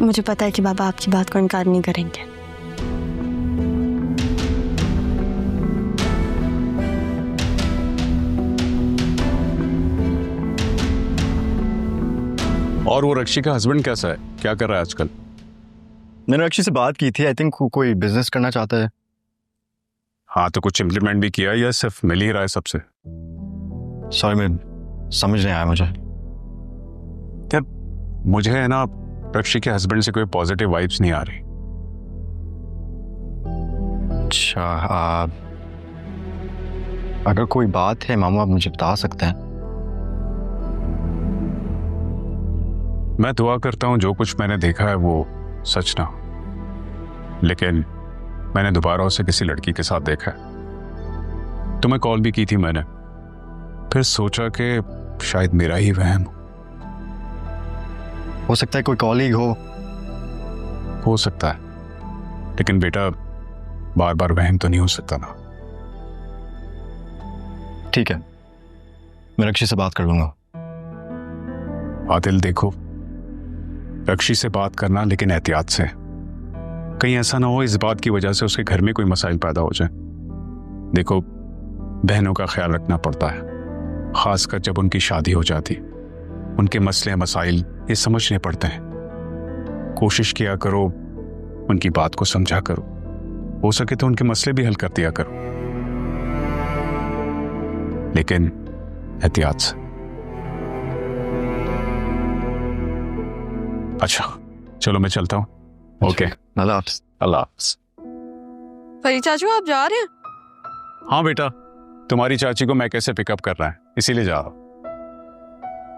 मुझे पता है कि बाबा आपकी बात को इनकार नहीं करेंगे। और वो रक्षी का हस्बैंड कैसा है, क्या कर रहा है आजकल? मैंने रक्षी से बात की थी, आई थिंक कोई बिजनेस करना चाहता है। हाँ, तो कुछ इम्प्लीमेंट भी किया या सिर्फ मिल ही रहा है सबसे? सॉरी, मैं समझ नहीं आया मुझे। यार मुझे है ना रक्षी के हस्बैंड से कोई पॉजिटिव वाइब्स नहीं आ रही। अच्छा, अगर कोई बात है मामू आप मुझे बता सकते हैं। मैं दुआ करता हूं जो कुछ मैंने देखा है वो सच ना हो, लेकिन मैंने दोबारा उसे किसी लड़की के साथ देखा है। तुम्हें कॉल भी की थी मैंने, फिर सोचा कि शायद मेरा ही वहम हो सकता है कोई कॉलीग हो सकता है, लेकिन बेटा बार बार वहम तो नहीं हो सकता ना। ठीक है, मैं रक्षी से बात कर लूंगा। आदिल देखो, रक्षी से बात करना लेकिन एहतियात से। कहीं ऐसा ना हो इस बात की वजह से उसके घर में कोई मसाइल पैदा हो जाए। देखो, बहनों का ख्याल रखना पड़ता है, खासकर जब उनकी शादी हो जाती। उनके मसले मसाइल ये समझने पड़ते हैं। कोशिश किया करो उनकी बात को समझा करो, हो सके तो उनके मसले भी हल कर दिया करो, लेकिन एहतियात से। अच्छा चलो मैं चलता हूँ। ओके, अल्लाह हाफ़िज़। अल्लाह हाफ़िज़। फरी चाचू आप जा रहे हैं? हाँ बेटा, तुम्हारी चाची को मैं कैसे पिकअप कर रहा है इसीलिए जा रहा हूँ।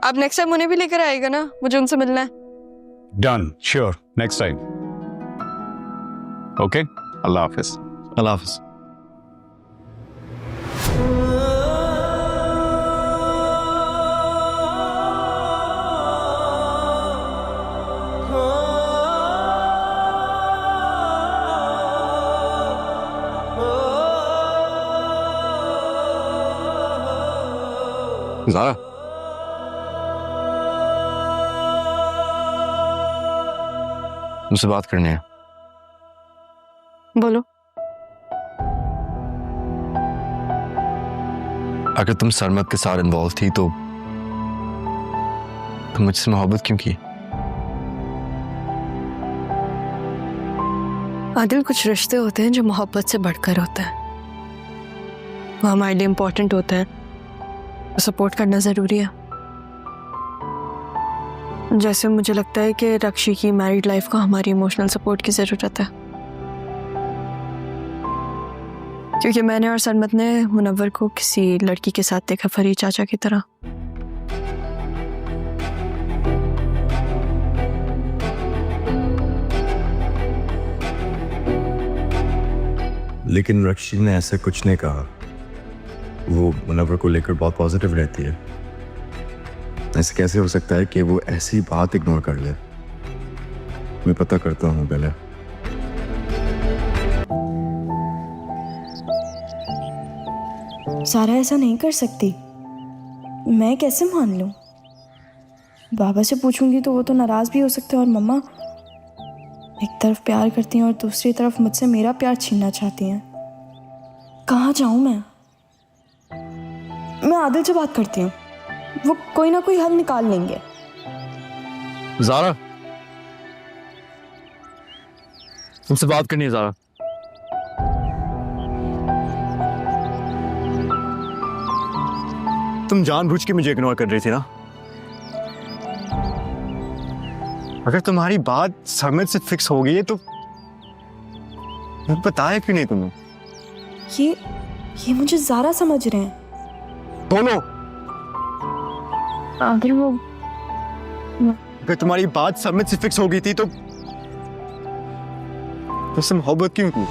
आप नेक्स्ट टाइम उन्हें भी लेकर आएगा ना, मुझे उनसे मिलना है। Done, sure, next time. Okay, अल्लाह हाफ़िज़। अल्लाह हाफ़िज़। ज़ारा, मुझसे बात करनी है। बोलो। अगर तुम सरमद के साथ इन्वॉल्व थी तो तुम मुझसे मोहब्बत क्यों की? आदिल, कुछ रिश्ते होते हैं जो मोहब्बत से बढ़कर होते हैं, वो हमारे लिए इम्पोर्टेंट होते हैं, सपोर्ट करना ज़रूरी है। जैसे मुझे लगता है कि रक्षी की मैरिड लाइफ को हमारी इमोशनल सपोर्ट की ज़रूरत है, क्योंकि मैंने और सरमद ने मुनव्वर को किसी लड़की के साथ देखा, फरीद चाचा की तरह। लेकिन रक्षी ने ऐसा कुछ नहीं कहा। वो मुनव्वर को लेकर बहुत पॉजिटिव रहती है। ऐसे कैसे हो सकता है कि वो ऐसी बात इग्नोर कर ले? मैं पता करता हूँ पहले। सारा ऐसा नहीं कर सकती। मैं कैसे मान लूं? बाबा से पूछूंगी तो वो तो नाराज भी हो सकते हैं, और मम्मा एक तरफ प्यार करती हैं और दूसरी तरफ मुझसे मेरा प्यार छीनना चाहती हैं। कहाँ जाऊं मैं आदिल से बात करती हूँ, वो कोई ना कोई हल निकाल लेंगे। ज़ारा, तुमसे बात करनी है ज़ारा। तुम जानबूझ के मुझे इग्नोर कर रही थी ना? अगर तुम्हारी बात समझ से फिक्स हो गई है तो बताया क्यों नहीं तुमने? ये मुझे ज़ारा समझ रहे हैं। दोनों। आदिल वो अगर तुम्हारी बात समझ से फिक्स हो गई थी तो तुमसे मोहब्बत क्यों की?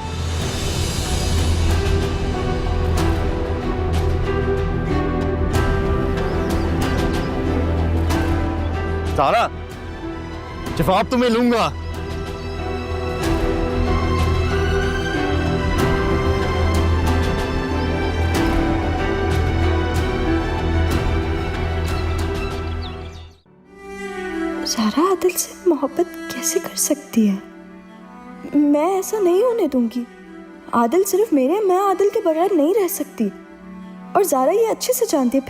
ज़ारा, जवाब तुम्हें लूंगा। ज़ारा आदिल से मोहब्बत कैसे कर सकती है? मैं ऐसा नहीं होने दूंगी। आदिल सिर्फ मेरे, मैं आदिल के बगैर नहीं रह सकती। और ज़ारा ये अच्छे से जानती है।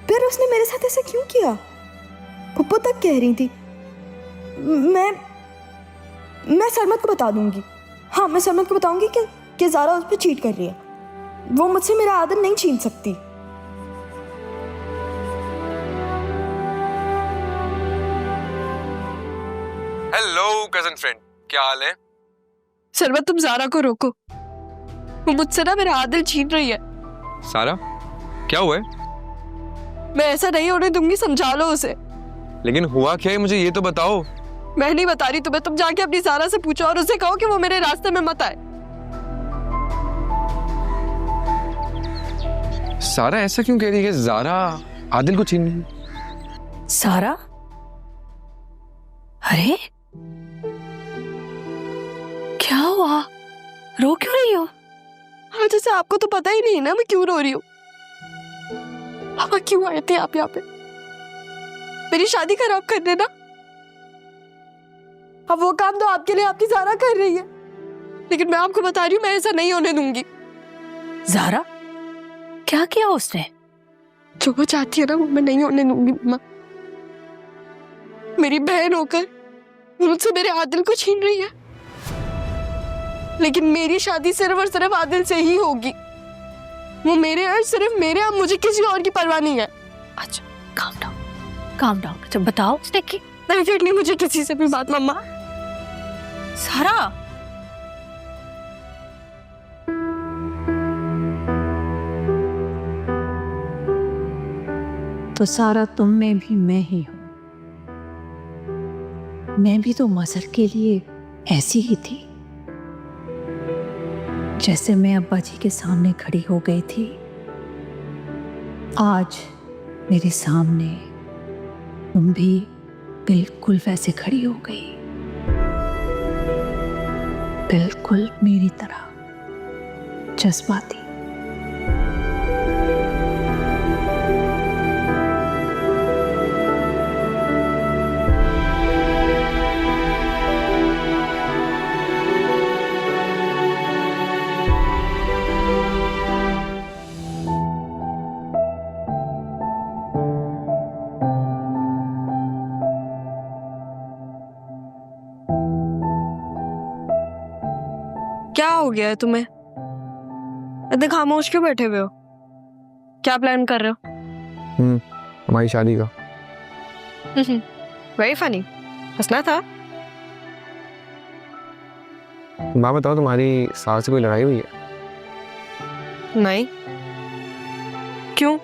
फिर उसने मेरे साथ ऐसा क्यों किया? पप्पू तक कह रही थी। मैं सरमत को बता दूंगी। हाँ, मैं सरमत को बताऊंगी कि ज़ारा उस पर चीट कर रही है। वो मुझसे मेरा आदिल नहीं छीन सकती। हेलो कजन फ्रेंड, क्या हाल है? सरवत, तुम ज़ारा को रोको। वो मुझसे ना मेरा आदिल छीन रही है। सारा, क्या हुआ है? मैं ऐसा नहीं होने दूंगी, समझा लो उसे। लेकिन हुआ क्या है, मुझे ये तो बताओ। मैं नहीं बता रही तुम्हें। तुम जाके अपनी ज़ारा से पूछो और उसे कहो कि वो मेरे रास्ते में मत आए। सारा ऐसा क्यों कह रही है कि ज़ारा आदिल को छीन रही है? सारा? अरे क्या हुआ? रो क्यों रही हो? हाँ, जैसे आपको तो पता ही नहीं ना मैं क्यों रो रही हूँ। पापा क्यों आए थे आप यहाँ पे? मेरी शादी खराब कर देना। अब वो काम तो आपके लिए आपकी ज़ारा कर रही है, लेकिन मैं आपको बता रही हूँ मैं ऐसा नहीं होने दूंगी। ज़ारा, क्या किया उसने? जो वो चाहती है ना वो मैं नहीं होने दूंगी मम्मा। मेरी बहन होकर मुझसे मेरे आदिल को छीन रही है, लेकिन मेरी शादी सिर्फ और सिर्फ आदिल से ही होगी। वो मेरे और सिर्फ मेरे, अब मुझे किसी और की परवाह नहीं है। अच्छा, काम डाउन। अच्छा बताओ उसने की? नहीं करनी मुझे किसी से भी बात मम्मा। सारा, तो सारा तुम में भी मैं ही हूं। मैं भी तो मजहर के लिए ऐसी ही थी, जैसे मैं अब्बा जी के सामने खड़ी हो गई थी। आज मेरे सामने तुम भी बिल्कुल वैसे खड़ी हो गई, बिल्कुल मेरी तरह जज्बाती। क्या हो गया है तुम्हें? इतने खामोश क्यों बैठे हुए हो? क्या प्लान कर रहे हो? हमारी शादी का। Very funny. हंसना था। माँ बताओ, तुम्हारी सास से कोई लड़ाई हुई है? नहीं। क्यों?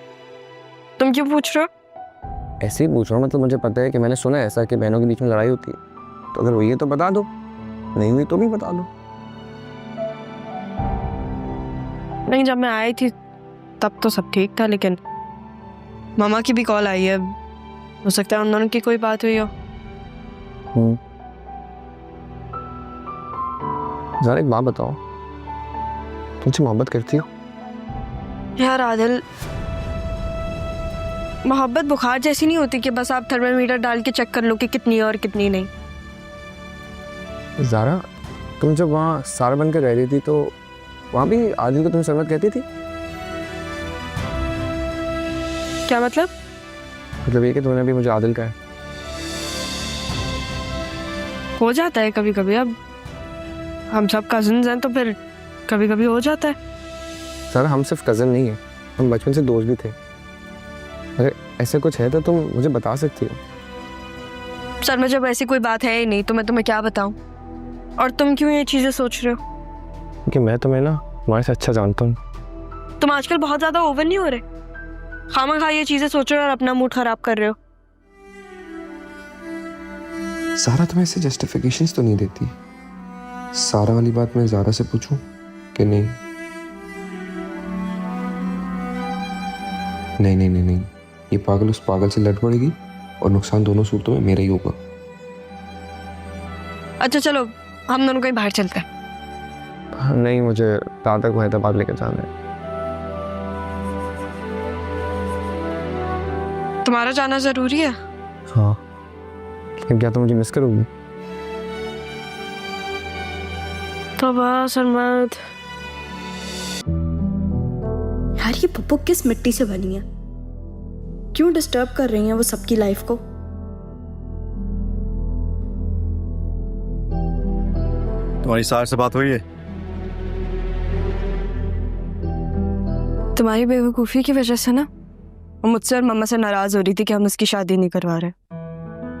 तुम क्यों पूछ रहे हो? ऐसे ही पूछ रहा हूँ। मतलब मुझे पता है कि मैंने सुना है ऐसा कि बहनों के बीच में लड़ाई होती है, तो अगर हुई है तो बता दो, नहीं हुई तो भी बता दो। नहीं, जब मैं आई थी तब तो सब ठीक था, लेकिन मामा की भी कॉल आई है हो सकता है उन दोनों की कोई बात हुई हो। ज़रा एक बात बताओ, तुमसे मोहब्बत करती हो? यार आदिल, मोहब्बत बुखार जैसी नहीं होती कि बस आप थर्मामीटर डाल के चेक कर लो कि कितनी है और कितनी नहीं। ज़ारा, तुम जब वहाँ सारा बन कर रह रही थी तो वहाँ भी आदिल को तुम सरमत कहती थी? क्या मतलब? मतलब ये कि तुमने भी मुझे आदिल कहा है। हो जाता है कभी कभी, अब हम सब कजिन्स हैं तो फिर कभी कभी हो जाता है। ज़ारा, हम सिर्फ कज़न नहीं है, हम बचपन से दोस्त भी थे। अरे ऐसे कुछ है तो तुम मुझे बता सकती हो। सर में जब ऐसी कोई बात है ही नहीं तो मैं तुम्हें क्या बताऊं? और तुम क्यों ये चीजें सोच रहे हो? क्योंकि मैं तुम्हें ना तुम्हारे से अच्छा जानता हूँ। तुम आजकल बहुत ज्यादा ओवर नहीं हो रहे? खामा ये चीजें सोच रहे हो और अपना मूड खराब कर रहे हो। सारा तुम्हें ऐसे जस्टिफिकेशंस तो नहीं देती? सारा वाली बात मैं ज़ारा से पूछूं कि नहीं? नहीं नहीं नहीं नहीं, ये पागल उस पागल से लड़ पड़ेगी और नुकसान दोनों सूरतों में मेरा ही होगा। अच्छा चलो, हम दोनों कहीं बाहर चलते हैं। नहीं, मुझे दादा को हैदराबाद लेकर जाना है। तुम्हारा जाना जरूरी है? हाँ, लेकिन क्या तुम मुझे मिस करोगी? तो बस सरमत, यार ये पप्पू किस मिट्टी से बनी है? क्यों डिस्टर्ब कर रही हैं वो सबकी लाइफ को? तुम्हारी सार से बात हुई है? तुम्हारी बेवकूफ़ी की वजह से ना वो मुझसे और मम्मा से नाराज हो रही थी कि हम उसकी शादी नहीं करवा रहे।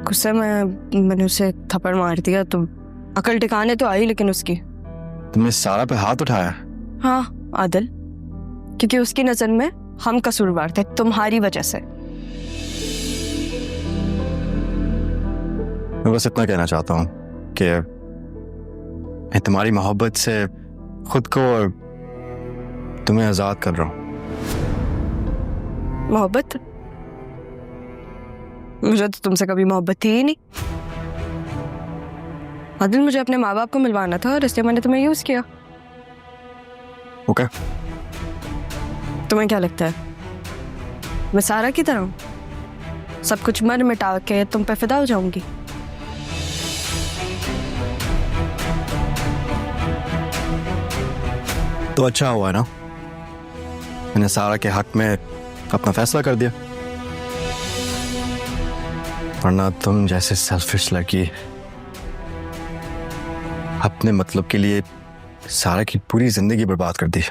गुस्से में मैंने उसे थप्पड़ मार दिया। तो अकल टिकाने तो आई लेकिन उसकी। तुमने सारा पे हाथ उठाया? हाँ आदिल, क्योंकि उसकी नजर में हम कसूरवार थे तुम्हारी वजह से। मैं बस इतना कहना चाहता हूँ कि मैं तुम्हारी मोहब्बत से खुद को और तुम्हें आजाद कर रहा हूँ। मोहब्बत? मुझे तो तुमसे कभी मोहब्बत थी ही नहीं। आदिल, मुझे अपने माँ बाप को मिलवाना था और इसलिए मैंने तुम्हें यूज किया। ओके। तुम्हें क्या लगता है मैं सारा की तरह हूँ? सब कुछ मर मिटा के तुम पे फिदा हो जाऊंगी? तो अच्छा हुआ ना मैंने सारा के हक में अपना फैसला कर दिया, वरना तुम जैसे सेल्फिश लड़की अपने मतलब के लिए सारा की पूरी जिंदगी बर्बाद कर दी।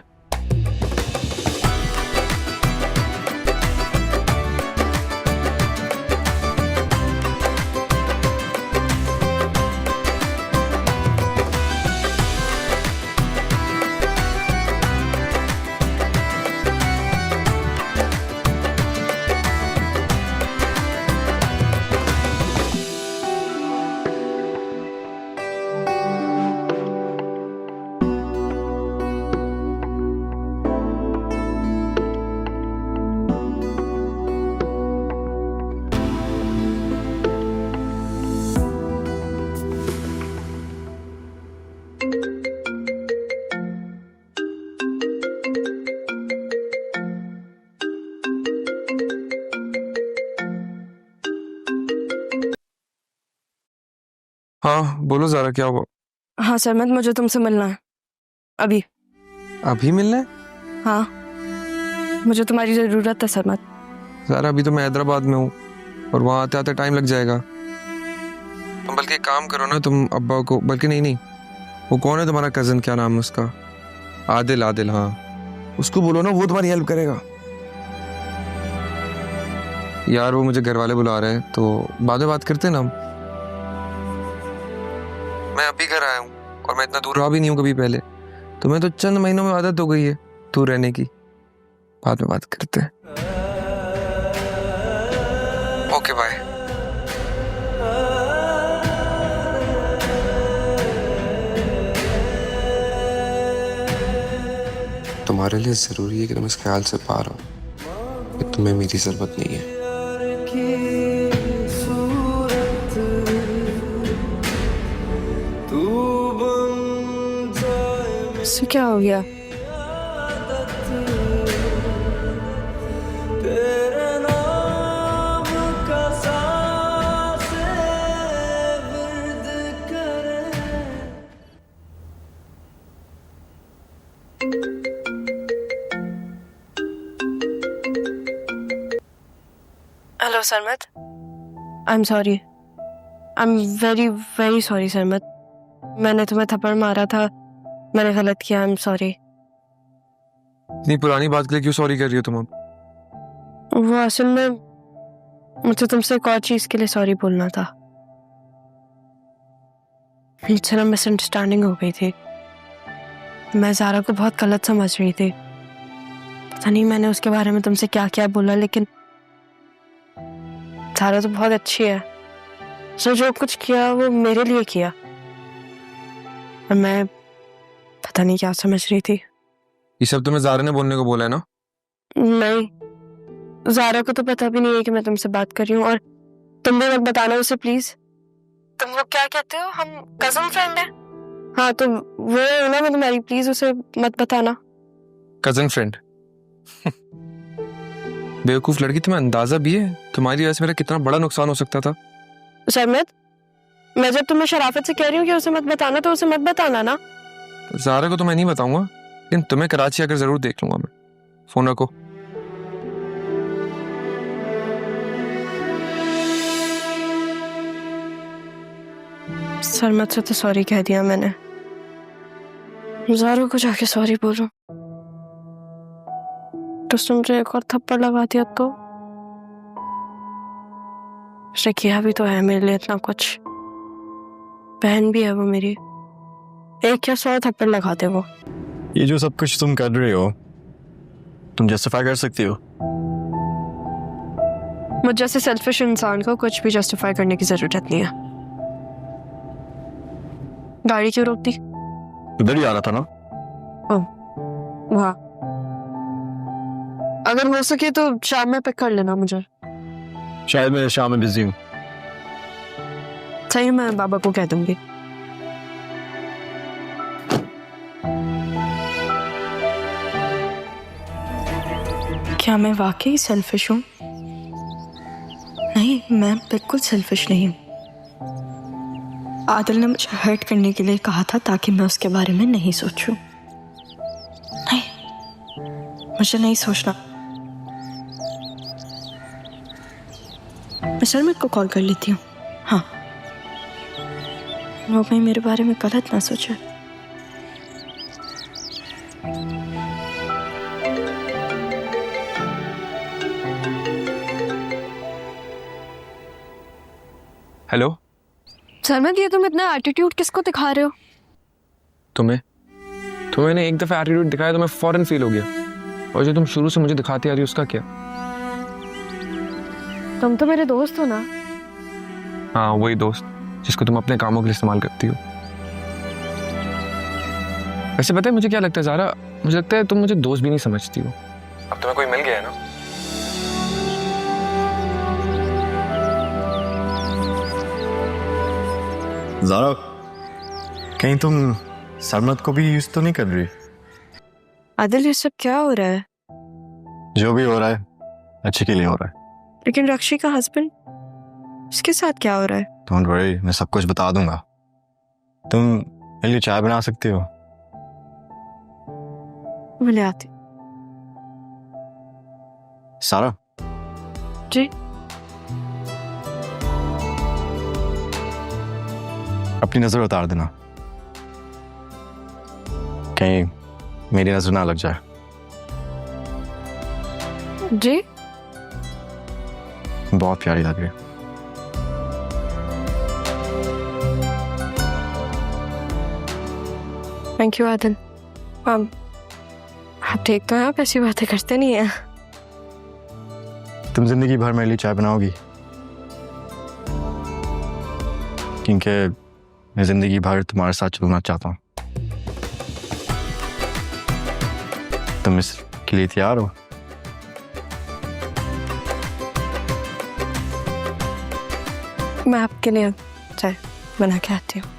हाँ बोलो ज़ारा, क्या हुआ? हाँ सरमत, मुझे तुमसे मिलना है अभी। अभी मिलना है? हाँ, मुझे तुम्हारी जरूरत है सरमत। ज़ारा, अभी तो मैं हैदराबाद में हूँ और वहाँ आते आते टाइम लग जाएगा। तुम बल्कि एक काम करो ना, तुम अब्बा को, बल्कि नहीं, वो कौन है तुम्हारा कज़न, क्या नाम है उसका? आदिल। आदिल, हाँ, उसको बोलो ना, वो तुम्हारी हेल्प करेगा। यार वो मुझे घर वाले बुला रहे हैं तो बाद में बात करते हैं ना हम। मैं अभी घर आया हूँ और मैं इतना दूर रहा भी नहीं हूँ कभी पहले, तो मैं तो चंद महीनों में आदत हो गई है दूर रहने की। बाद में बात करते हैं। Okay bye. तुम्हारे लिए ज़रूरी है कि तुम इस ख्याल से पार हो कि तुम्हें मेरी ज़रूरत नहीं है। इससे क्या हो गया? तेरे नाम का सांसें विर्द करें। Hello Sarmat, I am sorry, I am very very sorry Sarmat. मैंने तुम्हें थप्पड़ मारा था, मैंने गलत किया, आई एम सॉरी। इतनी पुरानी बात के लिए क्यों सॉरी कर रही हो तुम अब? वो असल में मुझे तुमसे एक और चीज के लिए सॉरी बोलना था। मुझसे ना मिसअंडरस्टैंडिंग हो गई थी। मैं ज़ारा को बहुत गलत समझ रही थी। पता नहीं मैंने उसके बारे में तुमसे क्या क्या बोला, लेकिन ज़ारा तो बहुत अच्छी है। उसने जो कुछ किया वो मेरे लिए किया, और मैं पता नहीं क्या समझ रही थी। ये सब तुम्हें ज़ारा ने बोलने को बोला है ना? नहीं, ज़ारा को तो पता भी नहीं है कि मैं तुमसे बात कर रही हूँ, और तुम भी मत बताना उसे प्लीज। तुम लोग क्या कहते हो, हम कजन फ्रेंड हैं? हाँ तो वो है ना, मैं तुम्हारी, प्लीज उसे मत बताना। Cousin friend? बेवकूफ लड़की, तुम्हें अंदाजा भी है तुम्हारी वजह से मेरा कितना बड़ा नुकसान हो सकता था? शर्मित, मैं जब तुम्हें शराफत से कह रही हूँ कि उसे मत बताना, तो उसे मत बताना ना। ज़ारा को तो मैं नहीं बताऊंगा, लेकिन तुम्हें कराची आकर जरूर देख लूंगा मैं। फोन रखो। शर्मित से तो सॉरी कह दिया मैंने, ज़ारा को जाके सॉरी बोलो तो उसने मुझे एक और थप्पड़ लगा दिया तो? उसने किया भी तो है मेरे लिए इतना कुछ, बहन भी है वो मेरी, एक या 100 थप्पड़ लगाते वो। ये जो सब कुछ तुम कर रहे हो, तुम जस्टिफाई कर सकती हो? मुझ जैसे सेल्फिश इंसान को कुछ भी जस्टिफाई करने की जरूरत नहीं है। गाड़ी क्यों रोक दी? उधर ही आ रहा था ना। वाह, अगर हो सके तो शाम में पिक कर लेना मुझे। शायद मैं शाम में बिजी हूँ। सही, मैं बाबा को कह दूंगी। क्या मैं वाकई सेल्फिश हूँ? नहीं, मैं बिल्कुल सेल्फिश नहीं हूँ। आदिल ने मुझे हर्ट करने के लिए कहा था ताकि मैं उसके बारे में नहीं सोचूं। नहीं, मुझे नहीं सोचना। मैं शर्मित को कॉल कर लेती हूँ। हाँ, वो कहीं मेरे बारे में गलत ना सोचे। हेलो। शर्मित, ये तुम इतना एटीट्यूड किसको दिखा रहे हो? तुम्हें एक दफा एटीट्यूड दिखाया तो मैं फौरन फील हो गया, और जो तुम शुरू से मुझे दिखाती आ रही हो उसका क्या? तुम तो मेरे दोस्त हो ना। हाँ, वही दोस्त जिसको तुम अपने कामों के लिए इस्तेमाल करती हो। वैसे पता है मुझे क्या लगता है ज़ारा, मुझे लगता है तुम मुझे दोस्त भी नहीं समझती हो। अब तुम्हें कोई मिल गया है ना? ज़ारा, कहीं तुम सरमत को भी यूज तो नहीं कर रही? आदिल, ये सब क्या हो रहा है? जो भी हो रहा है अच्छे के लिए हो रहा है। लेकिन रक्षी का हस्बैंड, उसके साथ क्या हो रहा है? डोंट वरी, मैं सब कुछ बता दूंगा। तुम मेरे लिए चाय बना सकती हो? मैं ले आती। सारा जी? अपनी नजर उतार देना, कहीं मेरी नजर ना लग जाए। जी? बहुत प्यारी लग रही है। Thank you Adil. आप ठीक तो हैं? आप ऐसी बातें करते नहीं हैं। तुम जिंदगी भर मेरे लिए चाय बनाओगी? क्योंकि मैं जिंदगी भर तुम्हारे साथ चलना चाहता हूँ। तुम इसके लिए तैयार हो? मैं आपके लिए चाय बना के आती हूँ।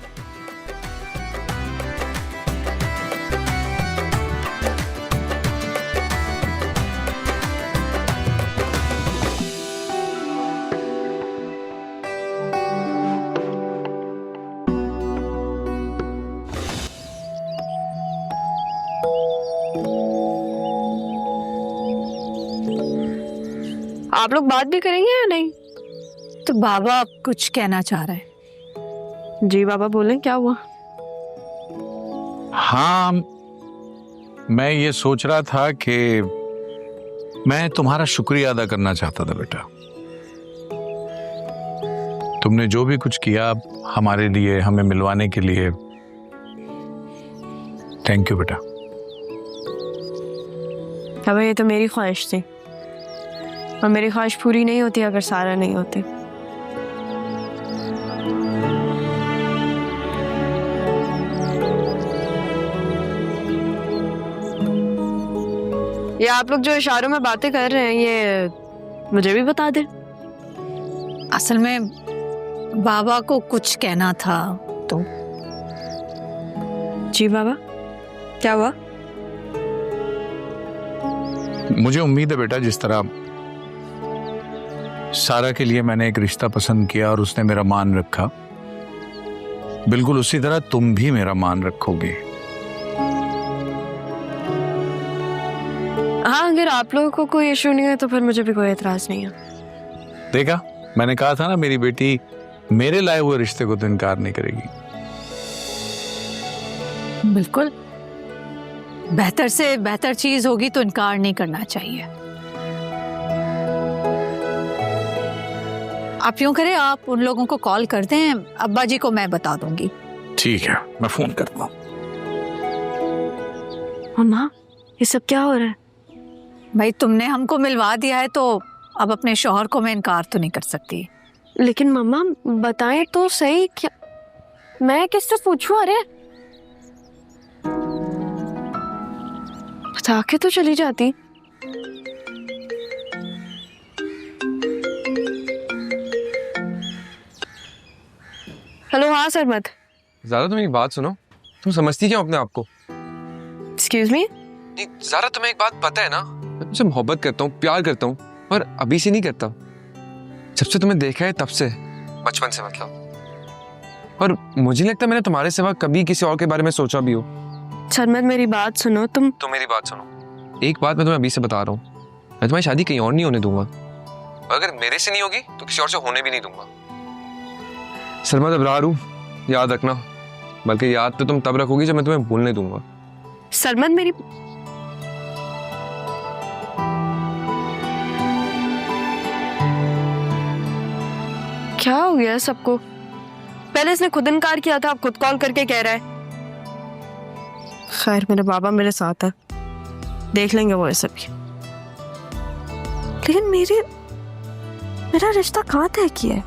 आप लोग बात भी करेंगे या नहीं? तो बाबा कुछ कहना चाह रहे हैं। जी बाबा बोलें, क्या हुआ? हाँ, मैं ये सोच रहा था कि मैं तुम्हारा शुक्रिया अदा करना चाहता था बेटा। तुमने जो भी कुछ किया हमारे लिए, हमें मिलवाने के लिए, थैंक यू बेटा। अब ये तो मेरी ख्वाहिश थी, और मेरी ख्वाहिश पूरी नहीं होती अगर सारा नहीं होते। ये आप लोग जो इशारों में बातें कर रहे हैं, ये मुझे भी बता दें। असल में बाबा को कुछ कहना था तो। जी बाबा, क्या हुआ? मुझे उम्मीद है बेटा, जिस तरह सारा के लिए मैंने एक रिश्ता पसंद किया और उसने मेरा मान रखा, बिल्कुल उसी तरह तुम भी मेरा मान रखोगे। हाँ, अगर आप लोगों को कोई इशू नहीं है तो फिर मुझे भी कोई एतराज नहीं है। देखा, मैंने कहा था ना, मेरी बेटी मेरे लाए हुए रिश्ते को तो इनकार नहीं करेगी। बिल्कुल, बेहतर से बेहतर चीज होगी तो इनकार नहीं करना चाहिए। आप यूं करें, आप उन लोगों को कॉल कर दें, अब्बा जी को मैं बता दूंगी। ठीक है, मैं फोन करता हूँ। माँ, ये सब क्या हो रहा है? भाई, तुमने हमको मिलवा दिया है तो अब अपने शौहर को मैं इनकार तो नहीं कर सकती। लेकिन मम्मा बताएं तो सही, क्या मैं किससे पूछूं? अरे बता के तो चली जाती। हेलो, हाँ सरमत। ज़ारा तुम एक बात सुनो, तुम समझती क्यों अपने आप को? Excuse me? ज़ारा तुम्हें एक बात पता है ना, मैं तुमसे मोहब्बत करता हूँ, प्यार करता हूँ, पर अभी से नहीं करता। जब से तुम्हें देखा है तब से, बचपन से मतलब। और मुझे लगता है मैंने तुम्हारे सिवा कभी किसी और के बारे में सोचा भी हो। सरमत मेरी बात सुनो। तुम मेरी बात सुनो, एक बात मैं तुम्हें अभी से बता रहा हूँ, मैं तुम्हारी शादी कहीं और नहीं होने दूंगा। अगर मेरे से नहीं होगी तो किसी और से होने भी नहीं दूंगा। सरमत अबरार हूँ, याद रखना। बल्कि याद तो तुम तब रखोगी जब मैं तुम्हें भूलने दूंगा। सरमत मेरी क्या हो गया सबको? पहले इसने खुद इनकार किया था, अब खुद कॉल करके कह रहा है। खैर, मेरे बाबा मेरे साथ है, देख लेंगे वो सब भी। लेकिन मेरा रिश्ता कहाँ तय किया है?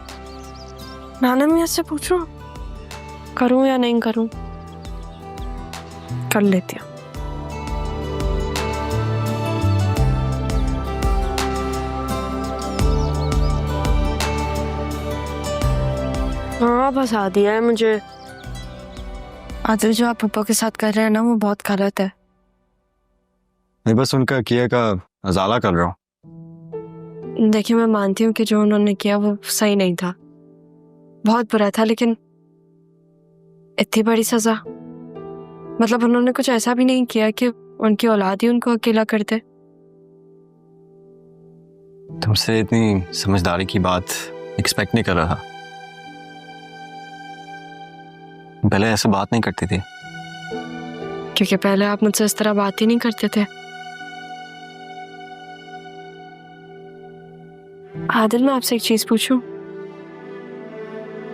नाना मियाँ से पूछूं, करूं या नहीं करूं? कर लेती हूँ। हाँ, फंसा दिया है मुझे। आदिल, जो आप पप्पा के साथ कर रहे हैं ना, वो बहुत गलत है। मैं बस उनका किए का अजाला कर रहा हूँ। देखिए, मैं मानती हूँ कि जो उन्होंने किया वो सही नहीं था, बहुत बुरा था, लेकिन इतनी बड़ी सजा, मतलब उन्होंने कुछ ऐसा भी नहीं किया कि उनकी औलाद ही उनको अकेला कर दे। तुमसे इतनी समझदारी की बात एक्सपेक्ट नहीं कर रहा था। पहले ऐसे बात नहीं करती थी। क्योंकि पहले आप मुझसे इस तरह बात ही नहीं करते थे। आदिल, मैं आपसे एक चीज पूछूं,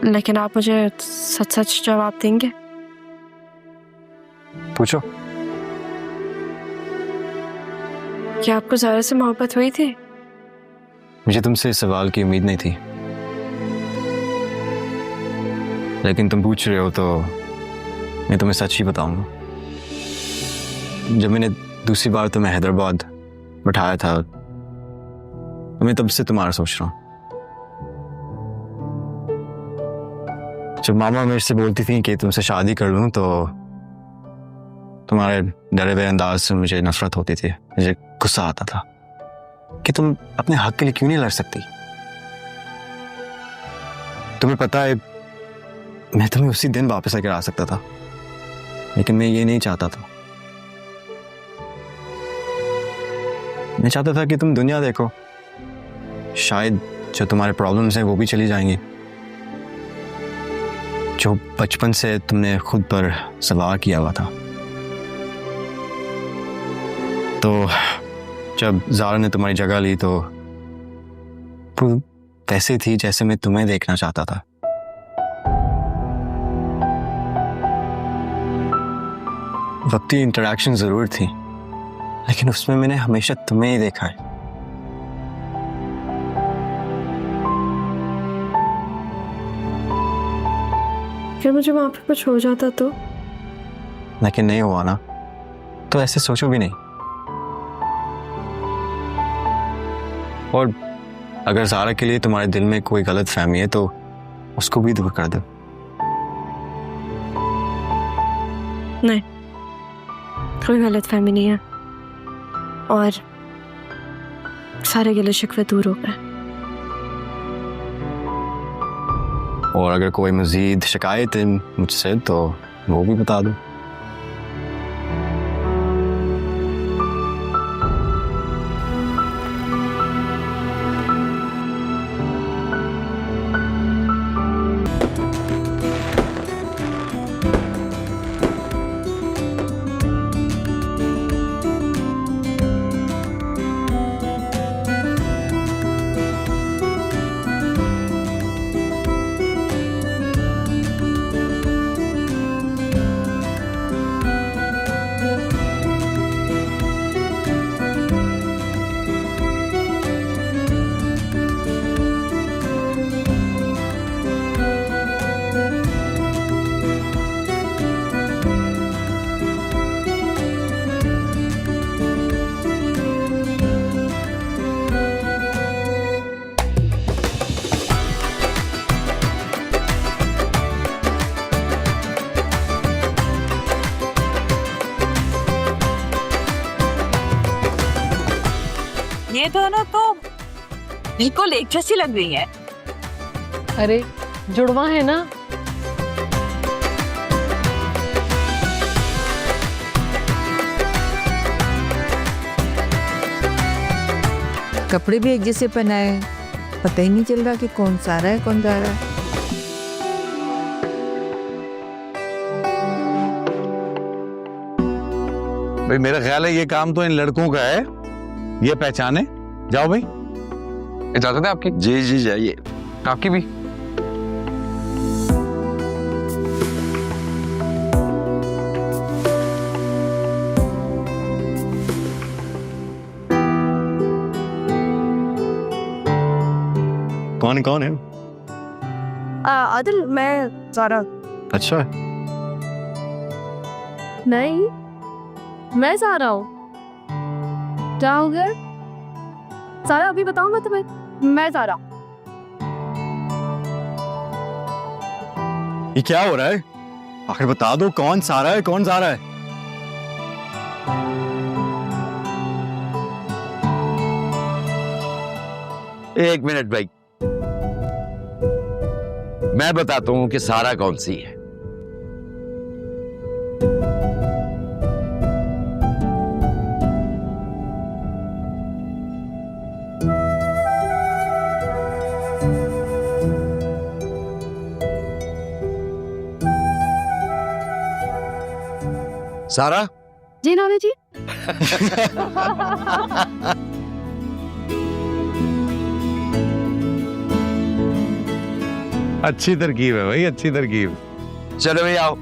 लेकिन आप मुझे सच सच जवाब देंगे? पूछो। क्या आपको ज़ारा से मोहब्बत हुई थी? मुझे तुमसे इस सवाल की उम्मीद नहीं थी, लेकिन तुम पूछ रहे हो तो मैं तुम्हें सच ही बताऊंगा। जब मैंने दूसरी बार तुम्हें हैदराबाद बैठाया था तो मैं तब से तुम्हारा सोच रहा हूँ। जब मामा मेरे से बोलती थी कि तुमसे शादी कर लूं तो तुम्हारे डरे हुए अंदाज से मुझे नफरत होती थी। मुझे गुस्सा आता था कि तुम अपने हक के लिए क्यों नहीं लड़ सकती। तुम्हें पता है, मैं तुम्हें उसी दिन वापस आकर आ सकता था, लेकिन मैं ये नहीं चाहता था। मैं चाहता था कि तुम दुनिया देखो, शायद जो तुम्हारे प्रॉब्लम्स हैं वो भी चली जाएंगी, जो बचपन से तुमने खुद पर सवार किया हुआ था। तो जब ज़ारा ने तुम्हारी जगह ली तो वो वैसे थी जैसे मैं तुम्हें देखना चाहता था। वक्ती इंटरेक्शन ज़रूर थी, लेकिन उसमें मैंने हमेशा तुम्हें ही देखा है। फिर मुझे वहां पे कुछ हो जाता तो? लेकिन नहीं हुआ ना, तो ऐसे सोचो भी नहीं। और अगर ज़ारा के लिए तुम्हारे दिल में कोई गलत फहमी है तो उसको भी दूर कर दो। नहीं, कोई गलत फहमी नहीं है और सारे गिले शिकवे दूर हो गए। और अगर कोई मज़ीद शिकायत है मुझसे तो वो भी बता दो। ये दोनों तो बिल्कुल एक जैसी लग रही है। अरे जुड़वा है ना। कपड़े भी एक जैसे पहनाए, पता ही नहीं चल रहा कि कौन सारा है कौन ज़ारा है। भाई मेरा ख्याल है ये काम तो इन लड़कों का है, ये पहचाने। जाओ भाई। इजाजत है आपकी? जी जी जाइए। आपकी भी। कौन है? आदिल, मैं ज़ारा। अच्छा, नहीं, मैं ज़ारा हूँ। क्या हो गया? ज़ारा अभी बताऊँ मैं तुम्हें? मैं ज़ारा। ये क्या हो रहा है? आखिर बता दो कौन सारा है कौन ज़ारा है? एक मिनट भाई, मैं बताता हूं कि सारा कौन सी है। सारा? जी नानी जी। अच्छी तरकीब है भाई, अच्छी तरकीब। चलो भाई आओ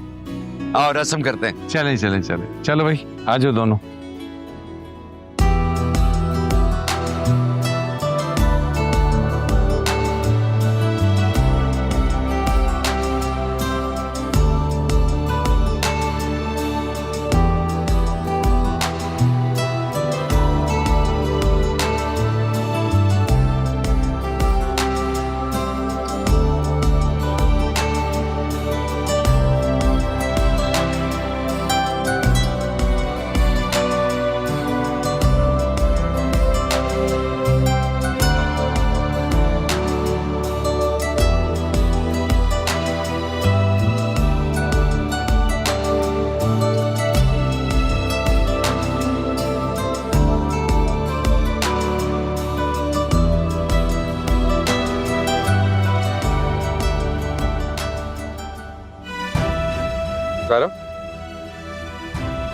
आओ रस्म करते हैं। चले चले चले चलो भाई, आ जाओ दोनों।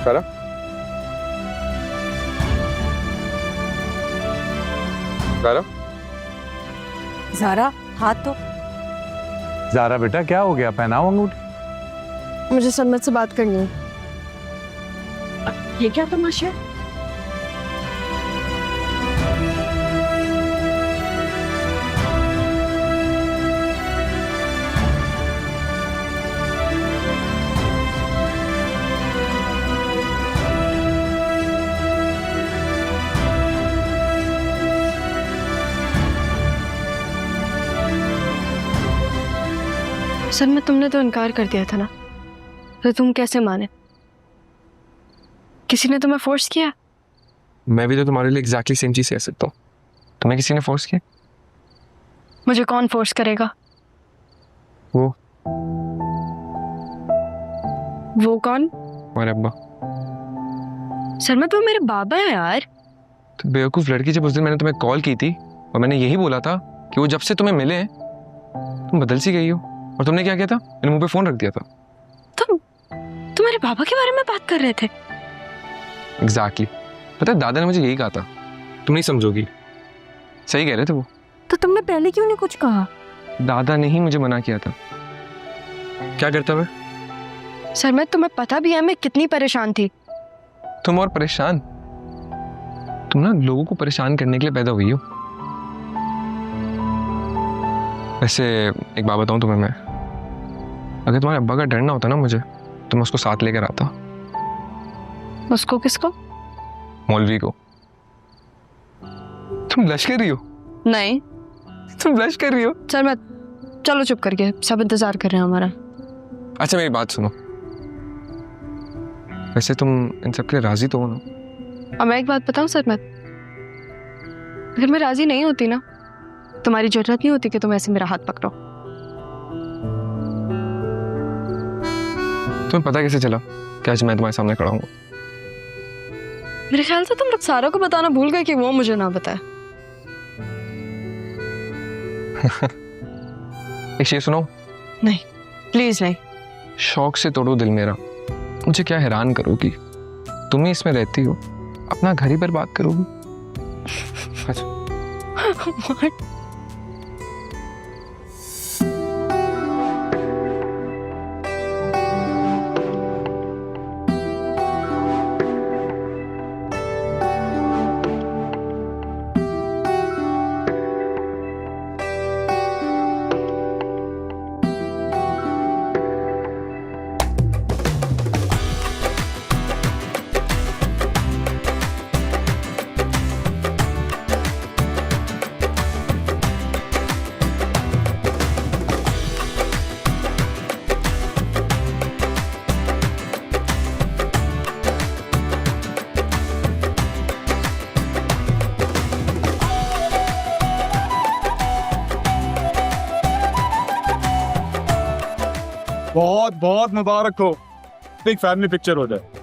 सारा सारा ज़ारा हाथ तो ज़ारा बेटा क्या हो गया, पहनाओ अंगूठी। मुझे सनमत से बात करनी है। ये क्या तमाशा है? सनमत, तुमने तो इनकार कर दिया था ना, तो तुम कैसे माने? किसी ने तुम्हें फोर्स किया? मैं भी तो तुम्हारे लिए एग्जैक्टली सेम चीज कह सकता हूँ। तुम्हें किसी ने फोर्स किया? मुझे कौन फोर्स करेगा? वो कौन? हमारे अब्बा। सनमत, वो मेरे बाबा हैं यार। तो बेवकूफ लड़की, जब उस दिन मैंने तुम्हें कॉल की थी और मैंने यही बोला था कि वो जब से तुम्हें मिले हैं तुम बदल सी गई हो, और तुमने क्या किया था? मैंने मुंह पे फोन रख दिया था। तुम तुम्हारे बाबा के बारे में बात कर रहे थे? एग्जैक्टली पता है, दादा ने मुझे यही कहा था। तुम नहीं समझोगी, सही कह रहे थे वो। तो तुमने पहले क्यों नहीं कुछ कहा? दादा ने ही मुझे मना किया था। क्या करता मैं? सनमत, तुम्हें पता भी है मैं कितनी परेशान थी। तुम और परेशान? तुम ना लोगों को परेशान करने के लिए पैदा हुई हो। वैसे एक बात बताऊं तुम्हें मैं, अगर तुम्हारे अब्बा का डर ना होता ना मुझे, तो मैं उसको साथ लेकर आता। उसको? किसको? मौलवी को। तुम ब्लश कर रही हो? नहीं। तुम ब्लश कर रही हो? सनमत, चलो चुप करके, सब इंतजार कर रहे हैं हमारा। अच्छा मेरी बात सुनो, वैसे तुम इन सब के लिए राजी तो हो ना? अब मैं एक बात बताऊं सनमत, अगर मैं राजी नहीं होती ना, तुम्हारी जरूरत नहीं होती कि तुम ऐसे मेरा हाथ पकड़ो। तुम्हें पता कैसे चला कि आज मैं तुम्हारे सामने खड़ा हूँ? मेरे ख्याल से तुम रुखसारा को बताना भूल गए कि वो मुझे ना बताए। एक शेर सुनाओ? नहीं, प्लीज नहीं। शौक से तोड़ो दिल मेरा, मुझे क्या हैरान करोगी, तुम ही इसमें रहती हो, अपना घर ही बर्बाद करोगी। अच्छा। बहुत बहुत मुबारक हो, एक फैमिली पिक्चर हो जाए।